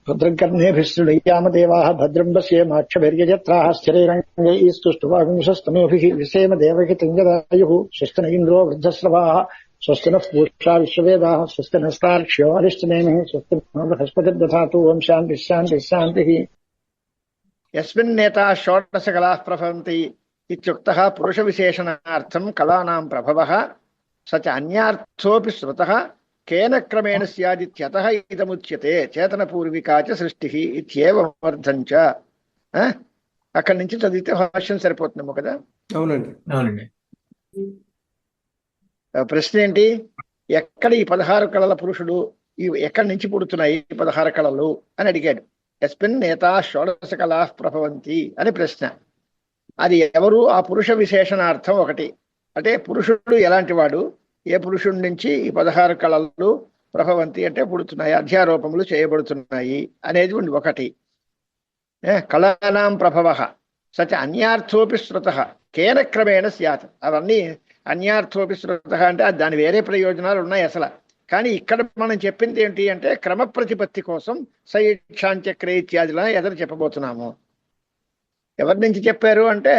భద్రం కర్ణేభిः శృణుయామదేవాः భద్రం పశ్యేమాక్షభిర్యజత్రాः స్థిరైరంగైः స్తుష్టువాగుంసస్తనూभिः విసేమ దేవహిतं యదాయుः స్వస్తి న ఇంద్రో వృద్ధశ్రవాः స్వస్తి నః పూషా విశ్వవేదాः స్వస్తి నస్తార్క్ష్యో అరిష్టనేమిः స్వస్తి నో బృహస్పతిర్దధాతు ఓం శాంతిः శాంతిः శాంతిः. యస్మిన్నేతా షోడశకలాः ప్రభవంతి ఇత్యుక్తः పురుషవిశేషణార్థం కళానాం ప్రభవः స చ అన్యార్థోపి శ్రుతः కేన క్రమేణ స్యాదిత్యతః ఇదముచ్యతే చేతనపూర్వికా చ సృష్టిః ఇత్యేవమర్థం చ. అక్కడి నుంచి చదివితే భాష్యం సరిపోతుందేమో కదా. అవునండి అవునండి. ప్రశ్న ఏంటి? ఎక్కడ ఈ 16 కళల పురుషుడు ఎక్కడి నుంచి పుడుతున్నాయి 16 కళలు అని అడిగాడు. యస్మిన్ నేతా షోడశ కళా ప్రభవంతి అని ప్రశ్న. అది ఎవరు? ఆ పురుష విశేషణార్థం ఒకటి. అంటే పురుషుడు ఎలాంటి వాడు, ఏ పురుషుడి నుంచి ఈ 16 కళలు ప్రభవంతి అంటే పుడుతున్నాయి, అధ్యారోపములు చేయబడుతున్నాయి అనేది ఒకటి. కళానాం ప్రభవ సచ అన్యార్థోపి శ్రుత కేన క్రమేణ స్యాత్. అవన్నీ అన్యార్థోపి శ్రుత అంటే దాని వేరే ప్రయోజనాలు ఉన్నాయి అసలు. కానీ ఇక్కడ మనం చెప్పింది ఏంటి అంటే క్రమ ప్రతిపత్తి కోసం సైక్షాంచక్రే ఇత్యాదిలా ఎదురు చెప్పబోతున్నాము. ఎవరి నుంచి చెప్పారు అంటే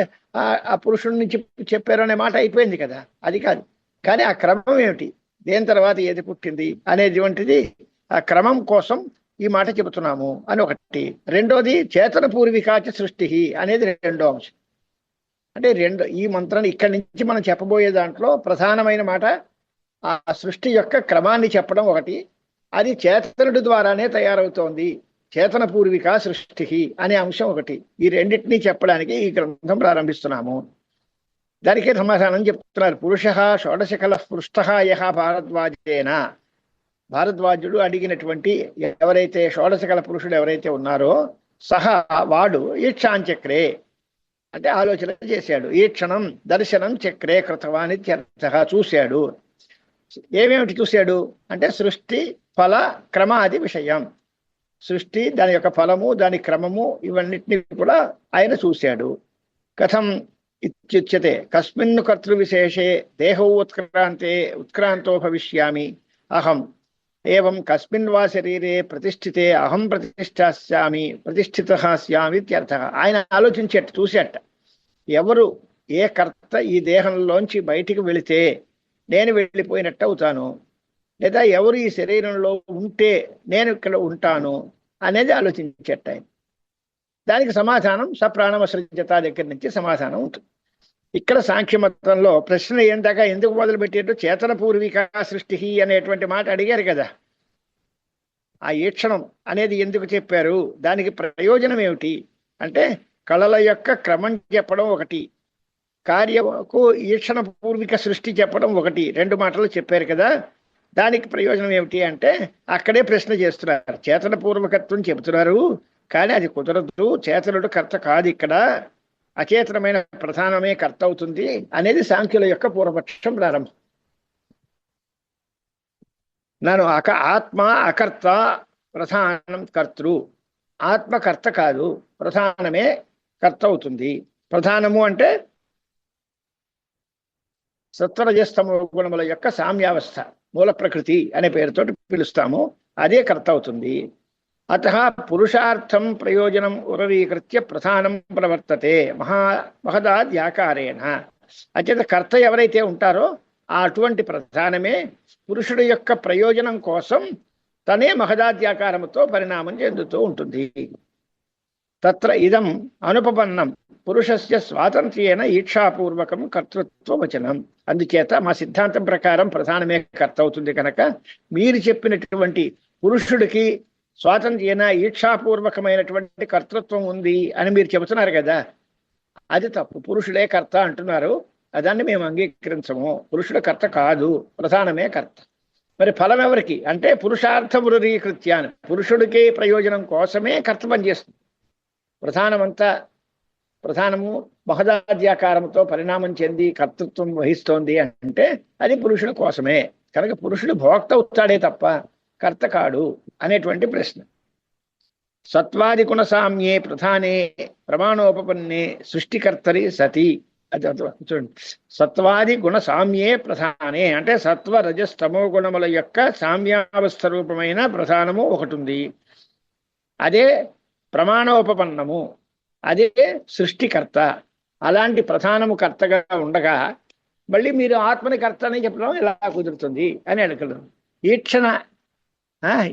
ఆ పురుషుడి నుంచి చెప్పారు అనే మాట అయిపోయింది కదా, అది కాదు. కానీ ఆ క్రమం ఏమిటి, దేని తర్వాత ఏది పుట్టింది అనేటువంటిది ఆ క్రమం కోసం ఈ మాట చెబుతున్నాము అని ఒకటి. రెండోది చేతన పూర్వికాచ సృష్టి అనేది రెండో అంశం. అంటే ఈ మంత్రాన్ని ఇక్కడి నుంచి మనం చెప్పబోయే దాంట్లో ప్రధానమైన మాట ఆ సృష్టి యొక్క క్రమాన్ని చెప్పడం ఒకటి. అది చేతనుడి ద్వారానే తయారవుతోంది, చేతన పూర్విక సృష్టి అనే అంశం ఒకటి. ఈ రెండింటినీ చెప్పడానికి ఈ గ్రంథం ప్రారంభిస్తున్నాము. దానికే సమాధానం చెప్తున్నారు. పురుష షోడశకల పృష్ఠ యః భారద్వాజేన. భారద్వాజుడు అడిగినటువంటి ఎవరైతే షోడశకల పురుషుడు ఎవరైతే ఉన్నారో సహా వాడు ఈక్షాంచక్రే అంటే ఆలోచన చేశాడు. ఈక్షణం దర్శనం చక్రే కృతవానిత్యర్థ. చూశాడు. ఏమేమిటి చూశాడు అంటే సృష్టి ఫల క్రమాది విషయం. సృష్టి, దాని యొక్క ఫలము, దాని క్రమము, ఇవన్నిటిని కూడా ఆయన చూశాడు. కథం ఇత్యుచ్యతే కస్మిన్ కర్తృవిశేషే దేహో ఉత్క్రాంతో భవిష్యామి అహం ఏవం కస్మిన్ వా శరీరే ప్రతిష్ఠితే అహం ప్రతిష్ఠిత స్యామి ఇత్యర్థ. ఆయన ఆలోచించేట, చూసేట ఎవరు ఏ కర్త ఈ దేహంలోంచి బయటికి వెళితే నేను వెళ్ళిపోయినట్టు అవుతాను, లేదా ఎవరు ఈ శరీరంలో ఉంటే నేను ఇక్కడ ఉంటాను అనేది ఆలోచించేట ఆయన. దానికి సమాధానం సప్రాణమసృజత దగ్గర నుంచి సమాధానం ఉంటుంది. ఇక్కడ సాంఖ్యమతంలో ప్రశ్న ఏందాకా ఎందుకు మొదలుపెట్టారు? చేతన పూర్విక సృష్టి అనేటువంటి మాట అడిగారు కదా. ఆ ఈక్షణం అనేది ఎందుకు చెప్పారు, దానికి ప్రయోజనం ఏమిటి అంటే కళల యొక్క క్రమం చెప్పడం ఒకటి, కార్యకు ఈక్షణ పూర్విక సృష్టి చెప్పడం ఒకటి. 2 మాటలు చెప్పారు కదా. దానికి ప్రయోజనం ఏమిటి అంటే అక్కడే ప్రశ్న చేస్తున్నారు. చేతన పూర్వకత్వం చెబుతున్నారు కానీ అది కుదరదు, చేతనుడు కర్త కాదు, ఇక్కడ అచేతనమైన ప్రధానమే కర్త అవుతుంది అనేది సాంఖ్యుల యొక్క పూర్వపక్షం ప్రారంభం. ఆత్మ అకర్త ప్రధానం కర్తృ. ఆత్మకర్త కాదు, ప్రధానమే కర్త అవుతుంది. ప్రధానము అంటే సత్వరజస్తమో గుణముల యొక్క సామ్యావస్థ, మూల ప్రకృతి అనే పేరుతో పిలుస్తాము, అదే కర్త అవుతుంది. అతః పురుషార్థం ప్రయోజనం ఉరరీకృత్య ప్రధానం ప్రవర్తతే మహదాద్యాకారేణ. అచేత కర్త ఎవరైతే ఉంటారో అటువంటి ప్రధానమే పురుషుడి యొక్క ప్రయోజనం కోసం తనే మహదాద్యాకారముతో పరిణామం చెందుతూ ఉంటుంది. తత్ర ఇదం అనుపపన్నం పురుషస్య స్వాతంత్ర్యేన ఈక్షాపూర్వకం కర్తృత్వవచనం. అందుచేత మా సిద్ధాంతం ప్రకారం ప్రధానమే కర్త అవుతుంది కనుక మీరు చెప్పినటువంటి పురుషుడికి స్వాతంత్ర్యేన ఈక్షాపూర్వకమైనటువంటి కర్తృత్వం ఉంది అని మీరు చెబుతున్నారు కదా, అది తప్పు. పురుషుడే కర్త అంటున్నారు, దాన్ని మేము అంగీకరించము. పురుషుడు కర్త కాదు, ప్రధానమే కర్త. మరి ఫలం ఎవరికి అంటే పురుషార్థమురీకృత్యాన్ని, పురుషుడికి ప్రయోజనం కోసమే కర్త పనిచేస్తుంది. ప్రధానము మహదాద్యాకారంతో పరిణామం చెంది కర్తృత్వం వహిస్తోంది అంటే అది పురుషుడి కోసమే. కనుక పురుషుడు భోక్త అవుతాడే తప్ప కర్త కాడు అనేటువంటి ప్రశ్న. సత్వాది గుణ సామ్యే ప్రధానే ప్రమాణోపపన్నే సృష్టికర్తరి సతి. చూడండి, సత్వాది గుణ సామ్యే ప్రధానే అంటే సత్వ రజస్తమో గుణముల యొక్క సామ్యావస్థ రూపమైన ప్రధానము ఒకటి ఉంది. అదే ప్రమాణోపపన్నము, అదే సృష్టికర్త. అలాంటి ప్రధానము కర్తగా ఉండగా మళ్ళీ మీరు ఆత్మని కర్త అని చెప్పడం ఎలా కుదురుతుంది అని అడగడం. ఈక్షణ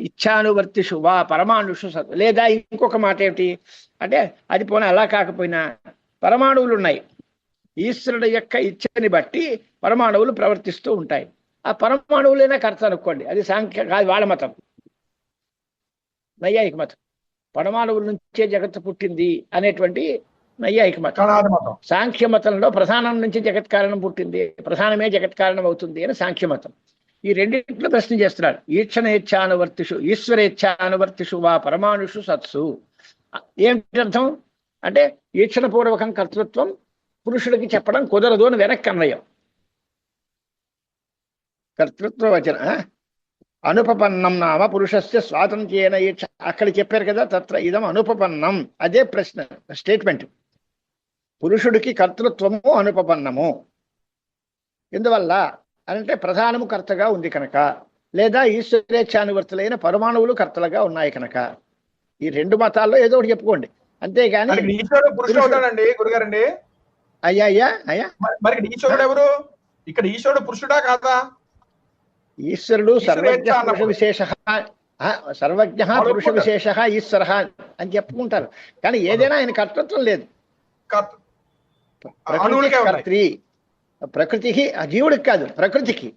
ఇచ్ఛానువర్తిషు వా పరమాణుషు సత్. లేదా ఇంకొక మాట ఏమిటి అంటే, అది పోనీ అలా కాకపోయినా పరమాణువులు ఉన్నాయి, ఈశ్వరుడు యొక్క ఇచ్ఛని బట్టి పరమాణువులు ప్రవర్తిస్తూ ఉంటాయి. ఆ పరమాణువులైనా కర్త అనుకోండి, అది సాంఖ్య కాదు, వాళ్ళ మతం, నైయాయిక మతం. పరమాణువుల నుంచే జగత్తు పుట్టింది అనేటువంటి నైయాయిక మతం. సాంఖ్య మతంలో ప్రధానం నుంచి జగత్ కారణం పుట్టింది, ప్రధానమే జగత్ కారణం అవుతుంది అని సాంఖ్య మతం. ఈ రెండింటిలో ప్రశ్న చేస్తున్నారు. ఈక్షణేచ్ఛానువర్తిషు ఈశ్వరేచ్ఛానువర్తిషు వా పరమాణుషు సత్సు. ఏమిటి అర్థం అంటే, ఈక్షణపూర్వకం కర్తృత్వం పురుషుడికి చెప్పడం కుదరదు అని వెనక్కి అన్వయం. కర్తృత్వ వచన అనుపపన్నం నామ పురుషస్య స్వాతంత్ర్యేన ఈక్ష, అక్కడ చెప్పారు కదా, తత్ర ఇదం అనుపపన్నం. అదే ప్రశ్న స్టేట్మెంట్. పురుషుడికి కర్తృత్వము అనుపపన్నము. ఎందువల్ల అంటే ప్రధానము కర్తగా ఉంది కనుక, లేదా ఈశ్వరేచ్ఛానువర్తులైన పరమాణువులు కర్తలుగా ఉన్నాయి కనుక. ఈ రెండు మతాల్లో ఏదో ఒకటి చెప్పుకోండి, అంతేగాని గురుగారండి. అయ్యా అయ్యా అయ్యా మరి ఈశ్వరుడు ఎవరు? ఇక్కడ ఈశ్వరుడు పురుషుడా కాదా? ఈశ్వరుడు సర్వజ్ఞ పురుష విశేష, సర్వజ్ఞ పురుష విశేష ఈశ్వర అని చెప్పుకుంటారు. కానీ ఏదైనా ఆయన కర్తృత్వం లేదు. ప్రకృతి కర్త్రి, ప్రకృతికి, జీవుడికి కాదు, ప్రకృతికి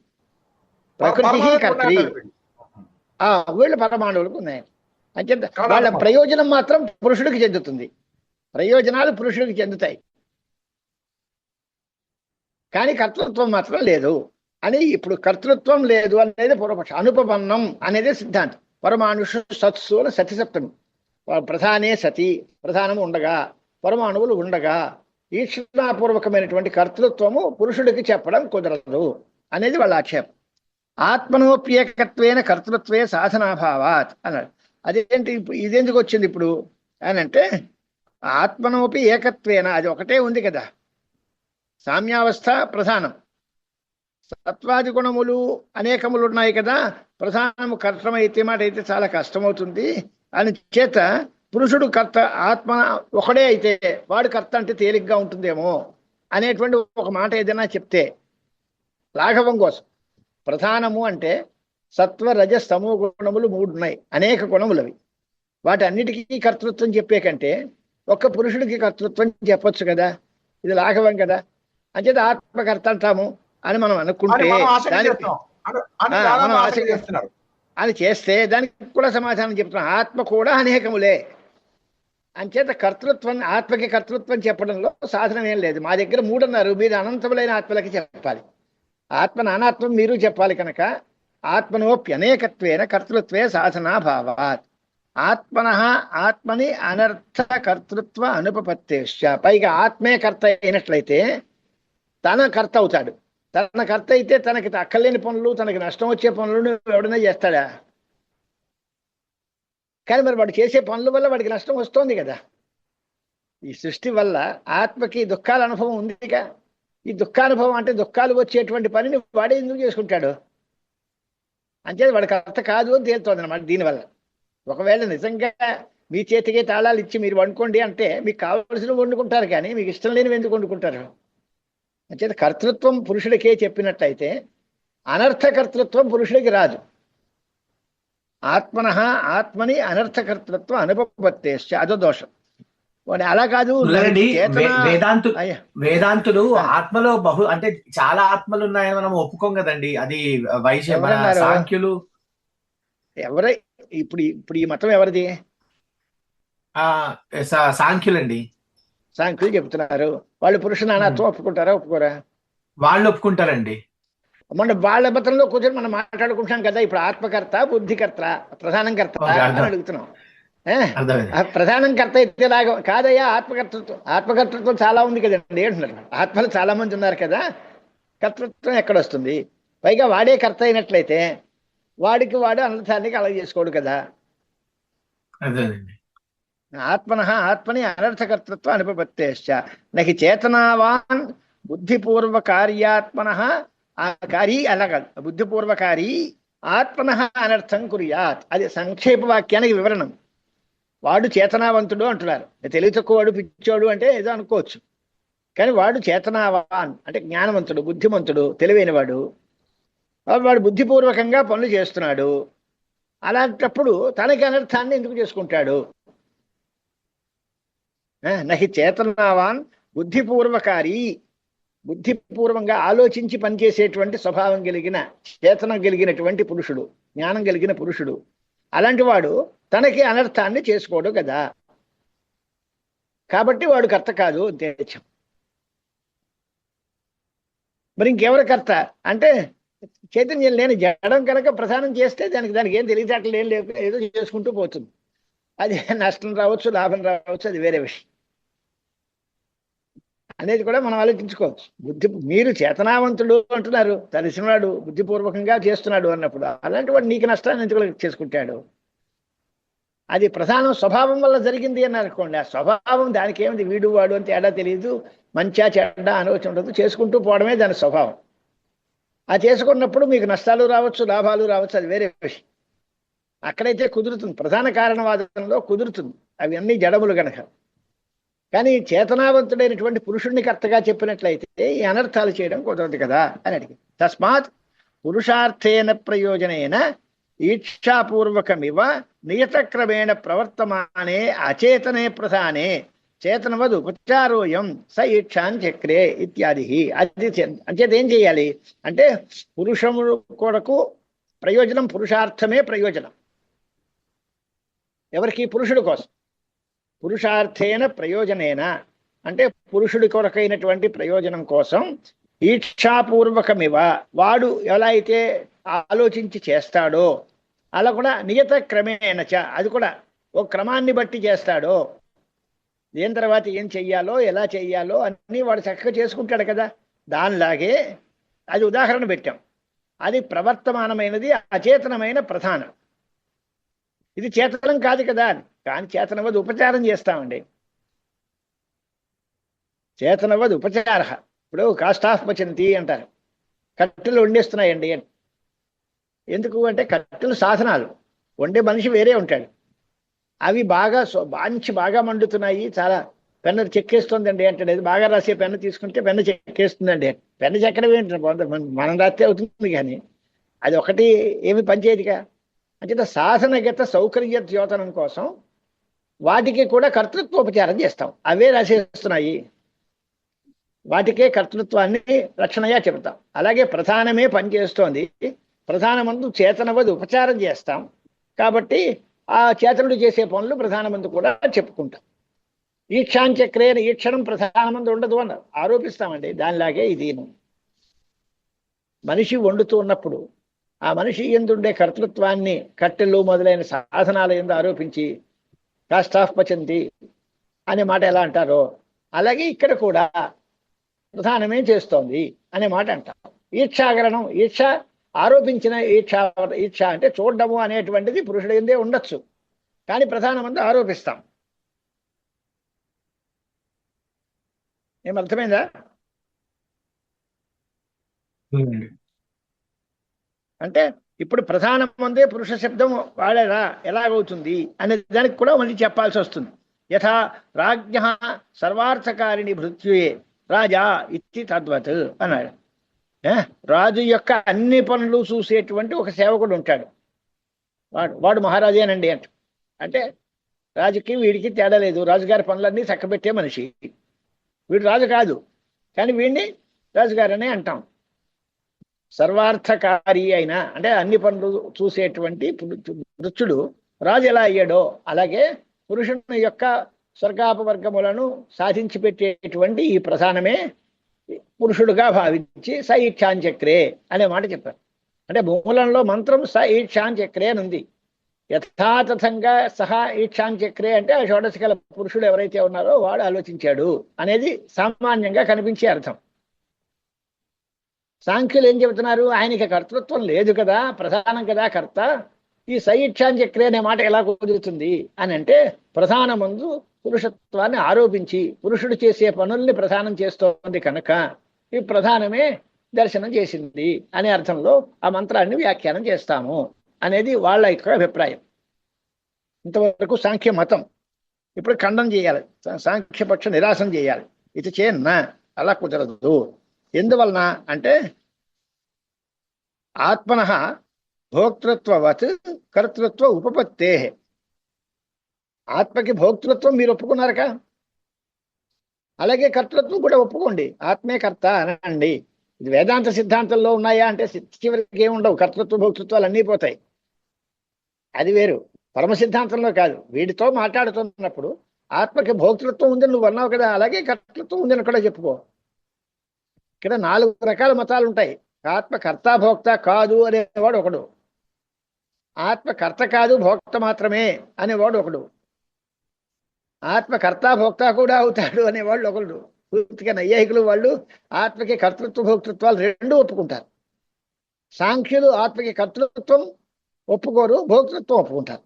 కర్త్రి. వీళ్ళు పరమాణువులకు ఉన్నాయి. అంతే, వాళ్ళ ప్రయోజనం మాత్రం పురుషుడికి చెందుతుంది, ప్రయోజనాలు పురుషుడికి చెందుతాయి, కానీ కర్తృత్వం మాత్రం లేదు అని. ఇప్పుడు కర్తృత్వం లేదు అనేది పూర్వపక్షం. అనుపపన్నం అనేది సిద్ధాంతం. పరమాణుషు సత్సు అని సతి సప్తమి. ప్రధానే సతి, ప్రధానము ఉండగా, పరమాణువులు ఉండగా ఈక్షణాపూర్వకమైనటువంటి కర్తృత్వము పురుషుడికి చెప్పడం కుదరదు అనేది వాళ్ళ ఆక్షేపం. ఆత్మనోప్యేకత్వేన కర్తృత్వే సాధనాభావాత్ అన్నాడు. అదేంటి, ఇదెందుకు వచ్చింది ఇప్పుడు అని అంటే, ఆత్మనోపి ఏకత్వేన, అది ఒకటే ఉంది కదా, సామ్యావస్థ ప్రధానం, సత్వాది గుణములు అనేకములు ఉన్నాయి కదా, ప్రధానము కర్తమైతే మాట అయితే చాలా కష్టమవుతుంది అని చేత పురుషుడు కర్త, ఆత్మ ఒకడే అయితే వాడు కర్త అంటే తేలిగ్గా ఉంటుందేమో అనేటువంటి ఒక మాట ఏదైనా చెప్తే లాఘవం కోసం. ప్రధానము అంటే సత్వ రజ స్తమో గుణములు 3 ఉన్నాయి, అనేక గుణములు అవి. వాటి అన్నిటికీ కర్తృత్వం చెప్పే కంటే ఒక్క పురుషుడికి కర్తృత్వం చెప్పొచ్చు కదా, ఇది లాఘవం కదా. అంచేత ఆత్మకర్త అంటాము అని మనం అనుకుంటే, అది చేస్తే దానికి కూడా సమాధానం చెప్తున్నాం. ఆత్మ కూడా అనేకములే. అంచేత కర్తృత్వం, ఆత్మకి కర్తృత్వం చెప్పడంలో సాధనం ఏం లేదు. మా దగ్గర 3 అన్నారు, మీరు అనంతములైన ఆత్మలకి చెప్పాలి. ఆత్మ నానాత్వం మీరు చెప్పాలి కనుక ఆత్మనోప్యనేకత్వేన కర్తృత్వే సాధనాభావాత్. ఆత్మని అనర్థ కర్తృత్వ అనుపపత్తేశ్చ. పైగా ఆత్మే కర్త అయినట్లయితే తన కర్త అవుతాడు. తన కర్త అయితే తనకి అక్కర్లేని పనులు, తనకి నష్టం వచ్చే పనులు ఎవడైనా చేస్తాడా? కానీ మరి వాడు చేసే పనుల వల్ల వాడికి నష్టం వస్తోంది కదా. ఈ సృష్టి వల్ల ఆత్మకి దుఃఖాల అనుభవం ఉందిగా. ఈ దుఃఖానుభవం అంటే దుఃఖాలు వచ్చేటువంటి పనిని వాడే ఎందుకు చేసుకుంటాడు? అంతే వాడి కర్త కాదు అని తేలుతోంది అన్నమాట దీనివల్ల. ఒకవేళ నిజంగా మీ చేతికే తాళాలు ఇచ్చి మీరు వండుకోండి అంటే మీకు కావలసిన వండుకుంటారు, కానీ మీకు ఇష్టం లేనివి ఎందుకు వండుకుంటారు? అంచేత కర్తృత్వం పురుషుడికే చెప్పినట్టయితే అనర్థకర్తృత్వం పురుషుడికి రాదు. ఆత్మని అనర్థకర్తృత్వం అనుపపత్తేశ్చ, అదో దోషం. అలా కాదు, వేదాంతులు ఆత్మలో అంటే చాలా ఆత్మలు ఉన్నాయని మనం ఒప్పుకోం కదండి. అది సాంఖ్యులు ఎవరై ఇప్పుడు ఈ మతం ఎవరిది? సాంఖ్యులండి. సాంఖ్యులు చెప్తున్నారు. వాళ్ళు పురుష నానాత్వం ఒప్పుకుంటారా, ఒప్పుకోరా? వాళ్ళు ఒప్పుకుంటారండి. మన వాళ్ళ మతంలో కూర్చొని మనం మాట్లాడుకుంటున్నాం కదా. ఇప్పుడు ఆత్మకర్త, బుద్ధికర్త, ప్రధానంకర్త అని అడుగుతున్నాం. ప్రధానం కర్త అయితే లాగా కాదయ్యా, ఆత్మకర్తృత్వం చాలా ఉంది కదండి అంటున్నారు. ఆత్మలు చాలా మంది ఉన్నారు కదా, కర్తృత్వం ఎక్కడొస్తుంది? పైగా వాడే కర్త అయినట్లయితే వాడికి వాడు అనర్థాన్ని కలగ చేసుకోడు కదా. ఆత్మని అనర్థకర్తృత్వం అనుపపత్తేశ్చ నహి చేతనావాన్ బుద్ధిపూర్వకార్యాత్మన కారీ, అలా కాదు, బుద్ధిపూర్వకారీ ఆత్మన అనర్థం కుర్యాత్. అది సంక్షేప వాక్యానికి వివరణం. వాడు చేతనావంతుడు అంటున్నారు. తెలివి తక్కువవాడు పిచ్చోడు అంటే ఏదో అనుకోవచ్చు, కానీ వాడు చేతనావాన్ అంటే జ్ఞానవంతుడు, బుద్ధిమంతుడు, తెలివైనవాడు. వాడు బుద్ధిపూర్వకంగా పనులు చేస్తున్నాడు. అలాంటప్పుడు తనకి అనర్థాన్ని ఎందుకు చేసుకుంటాడు? నహి చేతనావాన్ బుద్ధిపూర్వకారి, బుద్ధిపూర్వంగా ఆలోచించి పనిచేసేటువంటి స్వభావం కలిగిన, చేతనం కలిగినటువంటి పురుషుడు, జ్ఞానం కలిగిన పురుషుడు, అలాంటి వాడు తనకి అనర్థాన్ని చేసుకోడు కదా. కాబట్టి వాడు కర్త కాదు ఉద్దేశం. మరి ఇంకెవరు కర్త అంటే చైతన్యం లేని జడం కనుక ప్రధానం చేస్తే దానికి ఏం తెలియచాట్లు ఏం లేక ఏదో చేసుకుంటూ పోతుంది. అది నష్టం రావచ్చు, లాభం రావచ్చు, అది వేరే విషయం అనేది కూడా మనం ఆలోచించుకోవచ్చు. మీరు చేతనావంతుడు అంటున్నారు, తెలిసినవాడు బుద్ధిపూర్వకంగా చేస్తున్నాడు అన్నప్పుడు అలాంటి వాడు నీకు నష్టాన్ని ఎందుకు చేసుకుంటాడు? అది ప్రధానం స్వభావం వల్ల జరిగింది అన్నారు అనుకోండి. ఆ స్వభావం దానికి ఏమిటి, వీడు వాడు అని తేడా తెలియదు, మంచిగా చెడ్డ ఆలోచన ఉండదు, చేసుకుంటూ పోవడమే దాని స్వభావం. ఆ చేసుకున్నప్పుడు మీకు నష్టాలు రావచ్చు, లాభాలు రావచ్చు, అది వేరే విషయం. అక్కడైతే కుదురుతుంది, ప్రధాన కారణవాదంలో కుదురుతుంది, అవి అన్ని జడములు గనక. కానీ చేతనావంతుడైనటువంటి పురుషుడిని కర్తగా చెప్పినట్లయితే ఈ అనర్థాలు చేయడం కుదరదు కదా అని అడిగి. తస్మాత్ పురుషార్థేన ప్రయోజనేన ఈక్షాపూర్వకమివ నియతక్రమేణ ప్రవర్తమానే అచేతనే ప్రధానే చేతనవద్ ఉపచారోయం స ఈక్షాన్ చక్రే ఇత్యాది. అది అంచేత ఏం చేయాలి అంటే పురుషముడు కొరకు ప్రయోజనం, పురుషార్థమే ప్రయోజనం. ఎవరికి? పురుషుడి కోసం. పురుషార్థేన ప్రయోజనేన అంటే పురుషుడి కొరకైనటువంటి ప్రయోజనం కోసం ఈక్షాపూర్వకమివ వాడు ఎలా అయితే ఆలోచించి చేస్తాడో అలా కూడా నియత క్రమేణచ అది కూడా ఒక క్రమాన్ని బట్టి చేస్తాడో, దేని తర్వాత ఏం చెయ్యాలో ఎలా చెయ్యాలో అన్నీ వాడు చక్కగా చేసుకుంటాడు కదా. దానిలాగే అది ఉదాహరణ పెట్టాం. అది ప్రవర్తమానమైనది, అచేతనమైన ప్రధానం. ఇది చేతనం కాదు కదా, కానీ చేతనవది ఉపచారం చేస్తామండి. చేతనవది ఉపచార. ఇప్పుడు కాస్ట్ ఆఫ్ పచంతి అంటారు, కట్టెలు వండేస్తున్నాయండి. ఎందుకు అంటే కట్టెలు సాధనాలు, వండే మనిషి వేరే ఉంటాడు. అవి బాగా బాగా మండుతున్నాయి, చాలా పెన్ను చెక్కేస్తుందండి అంటాడు. అది బాగా రాసే పెన్ను తీసుకుంటే పెన్ను చెక్కేస్తుందండి. పెన్ను చెక్కడం ఏంటి, మనం రాస్తే అవుతుంది, కానీ అది ఒకటి ఏమి పనిచేయదుగా. అంటే సాధనగత సౌకర్య ద్యోతనం కోసం వాటికి కూడా కర్తృత్వోపచారం చేస్తాం. అవే రాసేస్తున్నాయి, వాటికే కర్తృత్వాన్ని రక్షణగా చెబుతాం. అలాగే ప్రధానమే పనిచేస్తోంది, ప్రధానమందు చేతనవది ఉపచారం చేస్తాం. కాబట్టి ఆ చేతనుడు చేసే పనులు ప్రధానమందు కూడా చెప్పుకుంటాం. ఈక్షాంచక్రే ఈ క్షణం ప్రధానమందు ఉండదు అని ఆరోపిస్తామండి. దానిలాగే ఇది మనిషి వండుతూ ఉన్నప్పుడు ఆ మనిషి ఎందుండే కర్తృత్వాన్ని కట్టెలు మొదలైన సాధనాల ఎందు ఆరోపించి కాస్ట్ ఆఫ్ పచంతి అనే మాట ఎలా అంటారో అలాగే ఇక్కడ కూడా ప్రధానమే చేస్తోంది అనే మాట అంటాం. ఈక్షాగరణం, ఈక్ష ఆరోపించిన ఈక్ష అంటే చూడడము అనేటువంటిది పురుషుడు ఎందే ఉండొచ్చు, కానీ ప్రధానమందు ఆరోపిస్తాం. ఏమర్థమైందా? అంటే ఇప్పుడు ప్రధానం ముందే పురుష శబ్దం వాడేలా ఎలాగవుతుంది అనే దానికి కూడా మళ్ళీ చెప్పాల్సి వస్తుంది. యథా రాజ్ఞ సర్వార్థకారిణి భృత్యుయే రాజా ఇత్తి తద్వత్ అన్నాడు. రాజు యొక్క అన్ని పనులు చూసేటువంటి ఒక సేవకుడు ఉంటాడు, వాడు మహారాజేనండి అంటే రాజుకి వీడికి తేడా లేదు. రాజుగారి పనులన్నీ చక్కబెట్టే మనిషి. వీడు రాజు కాదు, కానీ వీడిని రాజుగారనే అంటాం. సర్వార్థకారి అయినా అంటే అన్ని పనులు చూసేటువంటి వృత్తుడు రాజు ఎలా అయ్యాడో అలాగే పురుషుని యొక్క స్వర్గాపవర్గములను సాధించి పెట్టేటువంటి ఈ ప్రధానమే పురుషుడుగా భావించి స ఈక్షాంచక్రే అనే మాట చెప్పారు. అంటే మూలంలో మంత్రం స ఈక్షాంచక్రే అని ఉంది. యథాతథంగా సహా ఈక్షాంచక్రే అంటే ఆ షోడశకల పురుషుడు ఎవరైతే ఉన్నారో వాడు ఆలోచించాడు అనేది సామాన్యంగా కనిపించే అర్థం. సాంఖ్యులు ఏం చెబుతున్నారు, ఆయనకి కర్తృత్వం లేదు కదా, ప్రధానం కదా కర్త, ఈ సైక్షాంచక్రే అనే మాట ఎలా కుదురుతుంది అని అంటే ప్రధానమందు పురుషత్వాన్ని ఆరోపించి పురుషుడు చేసే పనుల్ని ప్రధానం చేస్తోంది కనుక ఈ ప్రధానమే దర్శనం చేసింది అనే అర్థంలో ఆ మంత్రాన్ని వ్యాఖ్యానం చేస్తాము అనేది వాళ్ళ యొక్క అభిప్రాయం. ఇంతవరకు సాంఖ్య మతం. ఇప్పుడు ఖండం చేయాలి, సాంఖ్యపక్ష నిరాశం చేయాలి. ఇది చేయన్న, అలా కుదరదు. ఎందువలన అంటే ఆత్మన భోక్తృత్వవత్ కర్తృత్వ ఉపపత్తే. ఆత్మకి భోక్తృత్వం మీరు ఒప్పుకున్నారక, అలాగే కర్తృత్వం కూడా ఒప్పుకోండి. ఆత్మే కర్త అనండి. ఇది వేదాంత సిద్ధాంతంలో ఉన్నాయా అంటే చివరికి ఏముండవు, కర్తృత్వ భోక్తృత్వాలు అన్నీ పోతాయి. అది వేరు. పరమ సిద్ధాంతంలో కాదు. వీడితో మాట్లాడుతున్నప్పుడు ఆత్మకి భోక్తృత్వం ఉందని నువ్వు అన్నావు కదా, అలాగే కర్తృత్వం ఉందని కూడా చెప్పుకో. ఇక్కడ 4 రకాల మతాలు ఉంటాయి. ఆత్మ కర్త భోక్త కాదు అనేవాడు ఒకడు, ఆత్మ కర్త కాదు భోక్త మాత్రమే అనేవాడు ఒకడు, ఆత్మ కర్త భోక్త కూడా అవుతాడు అనేవాళ్ళు ఒకడు. పూర్తిగా నైయాయికులు వాళ్ళు ఆత్మకి కర్తృత్వ భోక్తృత్వాలు రెండూ ఒప్పుకుంటారు. సాంఖ్యులు ఆత్మకి కర్తృత్వం ఒప్పుకోరు, భోక్తృత్వం ఒప్పుకుంటారు.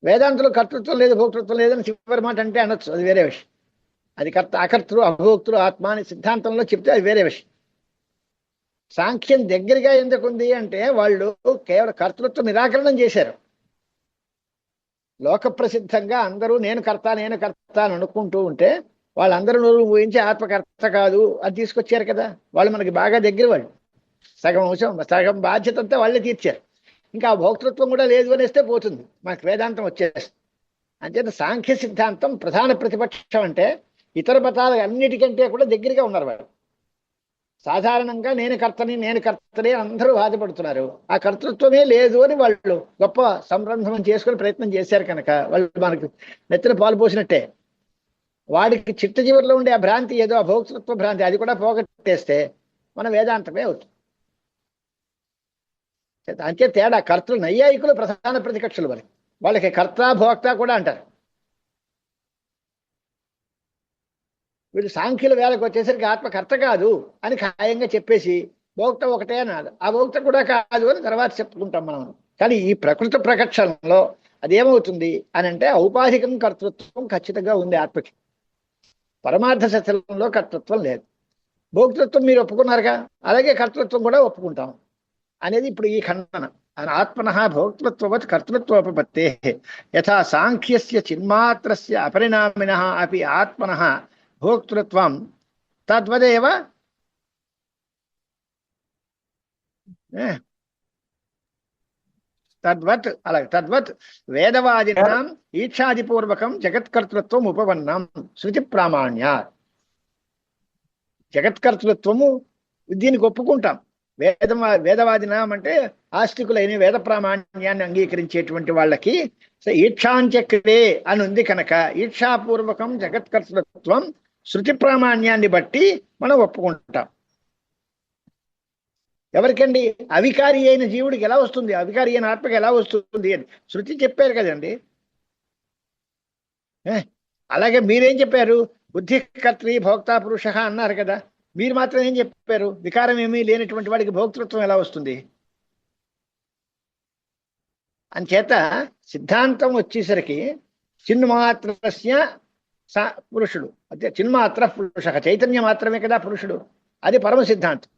వేదాంతులు కర్తృత్వం లేదు భోక్తృత్వం లేదని చివరి మాట అంటే అనొచ్చు, అది వేరే విషయం. అది కర్త అకర్తృ అభోక్తృ ఆత్మ అని సిద్ధాంతంలో చెప్తే అది వేరే విషయం. సాంఖ్యం దగ్గరగా ఎందుకుంది అంటే వాళ్ళు కేవలం కర్తృత్వ నిరాకరణం చేశారు. లోక ప్రసిద్ధంగా అందరూ నేను కర్త అని అనుకుంటూ ఉంటే వాళ్ళందరూ నోరు ఊహించి ఆత్మకర్త కాదు అది తీసుకొచ్చారు కదా. వాళ్ళు మనకి బాగా దగ్గర వాళ్ళు. సగం బాధ్యత అంతా వాళ్ళే తీర్చారు. ఇంకా ఆ భోక్తృత్వం కూడా లేదు అనేస్తే పోతుంది, మనకు వేదాంతం వచ్చేస్తుంది. అంచేత సాంఖ్య సిద్ధాంతం ప్రధాన ప్రతిపక్షం. అంటే ఇతర మతాల అన్నిటికంటే కూడా దగ్గరగా ఉన్నారు వాళ్ళు. సాధారణంగా నేను కర్తని అందరూ బాధపడుతున్నారు. ఆ కర్తృత్వమే లేదు అని వాళ్ళు గొప్ప సంరంభం చేసుకుని ప్రయత్నం చేశారు కనుక వాళ్ళు మనకు నెత్తిన పాలు పోసినట్టే. వాడికి చిట్ట చివరిలో ఉండే ఆ భ్రాంతి ఏదో ఆ భోక్తృత్వ భ్రాంతి, అది కూడా పోగొట్టేస్తే మన వేదాంతమే అవుతుంది. అంతే తేడా. కర్తృ నైయాయికులు ప్రధాన ప్రతిపక్షులు మరి, వాళ్ళకి కర్త భోక్త కూడా అంటారు. వీళ్ళు సాంఖ్యుల వేళకు వచ్చేసరికి ఆత్మ కర్త కాదు అని ఖాయంగా చెప్పేసి భోక్త ఒకటే అనాలి, ఆ భోక్త కూడా కాదు అని తర్వాత చెప్పుకుంటాం మనం. కానీ ఈ ప్రకృతి ప్రకక్షణలో అదేమవుతుంది అని అంటే ఔపాధికం కర్తృత్వం ఖచ్చితంగా ఉంది ఆత్మకి. పరమార్థ సత్యంలో కర్తృత్వం లేదు. భోక్తృత్వం మీరు ఒప్పుకున్నారుగా, అలాగే కర్తృత్వం కూడా ఒప్పుకుంటాం అనేది ఇప్పుడు ఈ ఖండన. ఆత్మన భోక్తృత్వవత్ కర్తృత్వోపపత్తే యథా సాంఖ్యస్య చిన్మాత్రస్య అపరిణామినః అపి ఆత్మనః భోక్తృత్వం తద్వదేవ తద్వత్ వేదవాదినాం ఈక్షాదిపూర్వకం జగత్కర్తృత్వం ఉపపన్నం శృతి ప్రామాణ్యాత్. జగత్కర్తృత్వము దీనికి ఒప్పుకుంటాం. వేదవాదినాం అంటే ఆస్తికులైన వేద ప్రామాణ్యాన్ని అంగీకరించేటువంటి వాళ్ళకి ఈక్షాంచక్రే అని ఉంది కనుక ఈక్షాపూర్వకం జగత్కర్తృత్వం శృతి ప్రామాణ్యాన్ని బట్టి మనం ఒప్పుకుంటాం. ఎవరికండి? అవికారి అయిన జీవుడికి ఎలా వస్తుంది, అవికారి అయిన ఆత్మకి ఎలా వస్తుంది అని శృతి చెప్పారు కదండి. అలాగే మీరేం చెప్పారు? బుద్ధి కర్త్రి భోక్తా పురుష అన్నారు కదా. మీరు మాత్రం ఏం చెప్పారు? వికారం ఏమీ లేనటువంటి వాడికి భోక్తృత్వం ఎలా వస్తుంది? అంచేత సిద్ధాంతం వచ్చేసరికి చిన్మాత్రస్య పురుషుడు, అంటే చిన్మాత్ర పురుష, చైతన్య మాత్రమే కదా పురుషుడు. అది పరమ సిద్ధాంతం.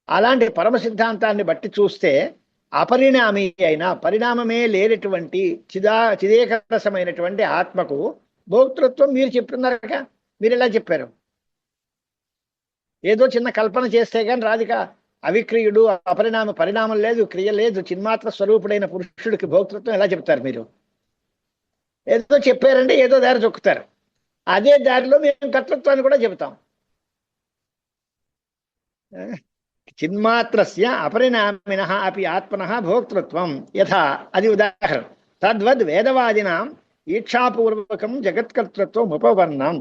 అలాంటి పరమ సిద్ధాంతాన్ని బట్టి చూస్తే అపరిణామి అయిన, పరిణామమే లేనటువంటి చిదేకరసమైనటువంటి ఆత్మకు భోక్తృత్వం మీరు చెప్తున్నారక. మీరు ఎలా చెప్పారు? ఏదో చిన్న కల్పన చేస్తే కానీ రాదుగా. అవిక్రియుడు, పరిణామం లేదు, క్రియ లేదు, చిన్మాత్ర స్వరూపుడైన పురుషుడికి భోక్తృత్వం ఎలా చెప్తారు మీరు? ఏదో చెప్పారంటే ఏదో దారి చొక్కుతారు. అదే దారిలో మేము కర్తృత్వాన్ని కూడా చెబుతాం. చిన్మాత్రస్య అపరిణామినః అపి ఆత్మనః భోక్తృత్వం యథా, అది ఉదాహరణ. తద్వద్ వేదవాదినాం ఈక్షాపూర్వకం జగత్కర్తృత్వం ఉపపన్నం.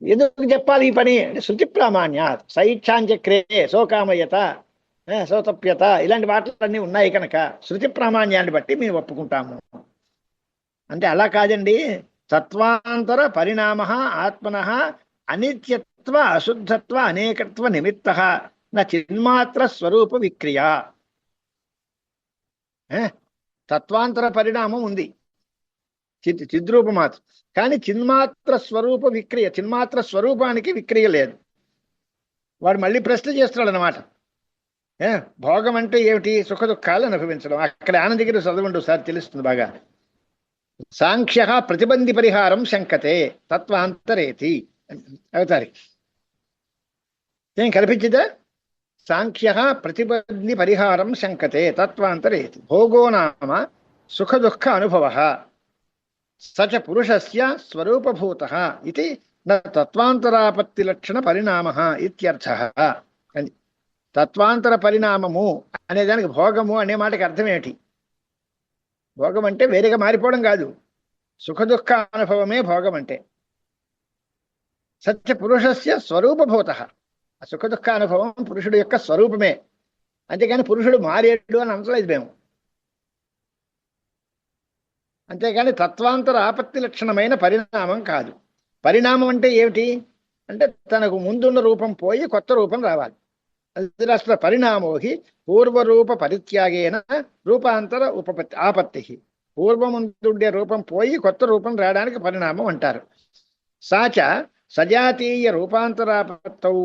ఎందుకు చెప్పాలి ఈ పని అంటే శృతి ప్రామాణ్యాత్. సైచ్ఛాంచక్రే సోకామయత సోతప్యత ఇలాంటి వాటిలన్నీ ఉన్నాయి కనుక శృతి ప్రామాణ్యాన్ని బట్టి మేము ఒప్పుకుంటాము. అంటే అలా కాదండి. తత్వాంతర పరిణామ ఆత్మన అనిత్యత్వ అశుద్ధత్వ అనేకత్వ నిమిత్త నా చిన్మాత్ర స్వరూప విక్రియ. తత్వాంతర పరిణామం ఉంది, చిద్రూప మాత్రం. కానీ చిన్మాత్ర స్వరూప విక్రియ, చిన్మాత్ర స్వరూపానికి విక్రియ లేదు. వాడు మళ్ళీ ప్రశ్న చేస్తున్నాడు అన్నమాట. భోగం అంటే ఏమిటి? సుఖ దుఃఖాలు అనుభవించడం. అక్కడ ఆనందగిరి చదవండి ఒకసారి, తెలుస్తుంది బాగా. సాంఖ్య ప్రతిబంధి పరిహారం శంకతే తత్వాంతరేతి అవుతారు. ఏం కల్పించిందా? సాంఖ్య ప్రతిబంధి పరిహారం శంకతే తత్వాంతరేతి. భోగో నామ సుఖ దుఃఖ అనుభవ సచ పురుషస్య స్వరూపభూత ఇది న తత్వాంతరాపత్తి లక్షణ పరిణామ ఇత్యర్థః. అని తత్వాంతర పరిణామము అనేదానికి భోగము అనే మాటకి అర్థం ఏమిటి? భోగం అంటే వేరేగా మారిపోవడం కాదు, సుఖ దుఃఖ అనుభవమే భోగం అంటే. సత్య పురుషస్య స్వరూపభూత, ఆ సుఖ దుఃఖ అనుభవం పురుషుడు యొక్క స్వరూపమే, అంతేకాని పురుషుడు మారేడు అని అనలేదు మేము. అంతేకాని తత్వాంతర ఆపత్తి లక్షణమైన పరిణామం కాదు. పరిణామం అంటే ఏమిటి అంటే తనకు ముందున్న రూపం పోయి కొత్త రూపం రావాలి. అది పరిణామోహి పూర్వరూప పరిత్యాగేన రూపాంతర ఉపపత్తి ఆపత్తి. పూర్వముందుండే రూపం పోయి కొత్త రూపం రావడానికి పరిణామం అంటారు. సాచ సజాతీయ రూపాంతరాపత్తౌ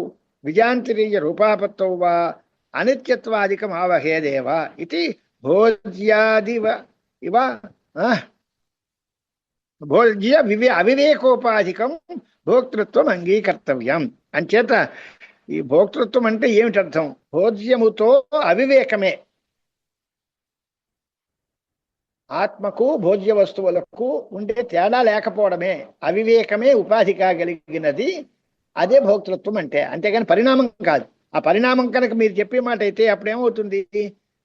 విజాంతరీయ రూపాపత్తౌ వా అనిత్యత్వాదికం ఆవహేదేవ ఇది భోజ్యాదివ ఇవ భోజ్య అవివేకోపాధికం భోక్తృత్వం అంగీకర్తవ్యం. అంచేత ఈ భోక్తృత్వం అంటే ఏమిటి అర్థం? భోజ్యముతో అవివేకమే, ఆత్మకు భోజ్య వస్తువులకు ఉండే తేడా లేకపోవడమే, అవివేకమే ఉపాధి కాగలిగినది. అదే భోక్తృత్వం అంటే, అంతేగాని పరిణామం కాదు. ఆ పరిణామం కనుక మీరు చెప్పే మాట అయితే అప్పుడు ఏమవుతుంది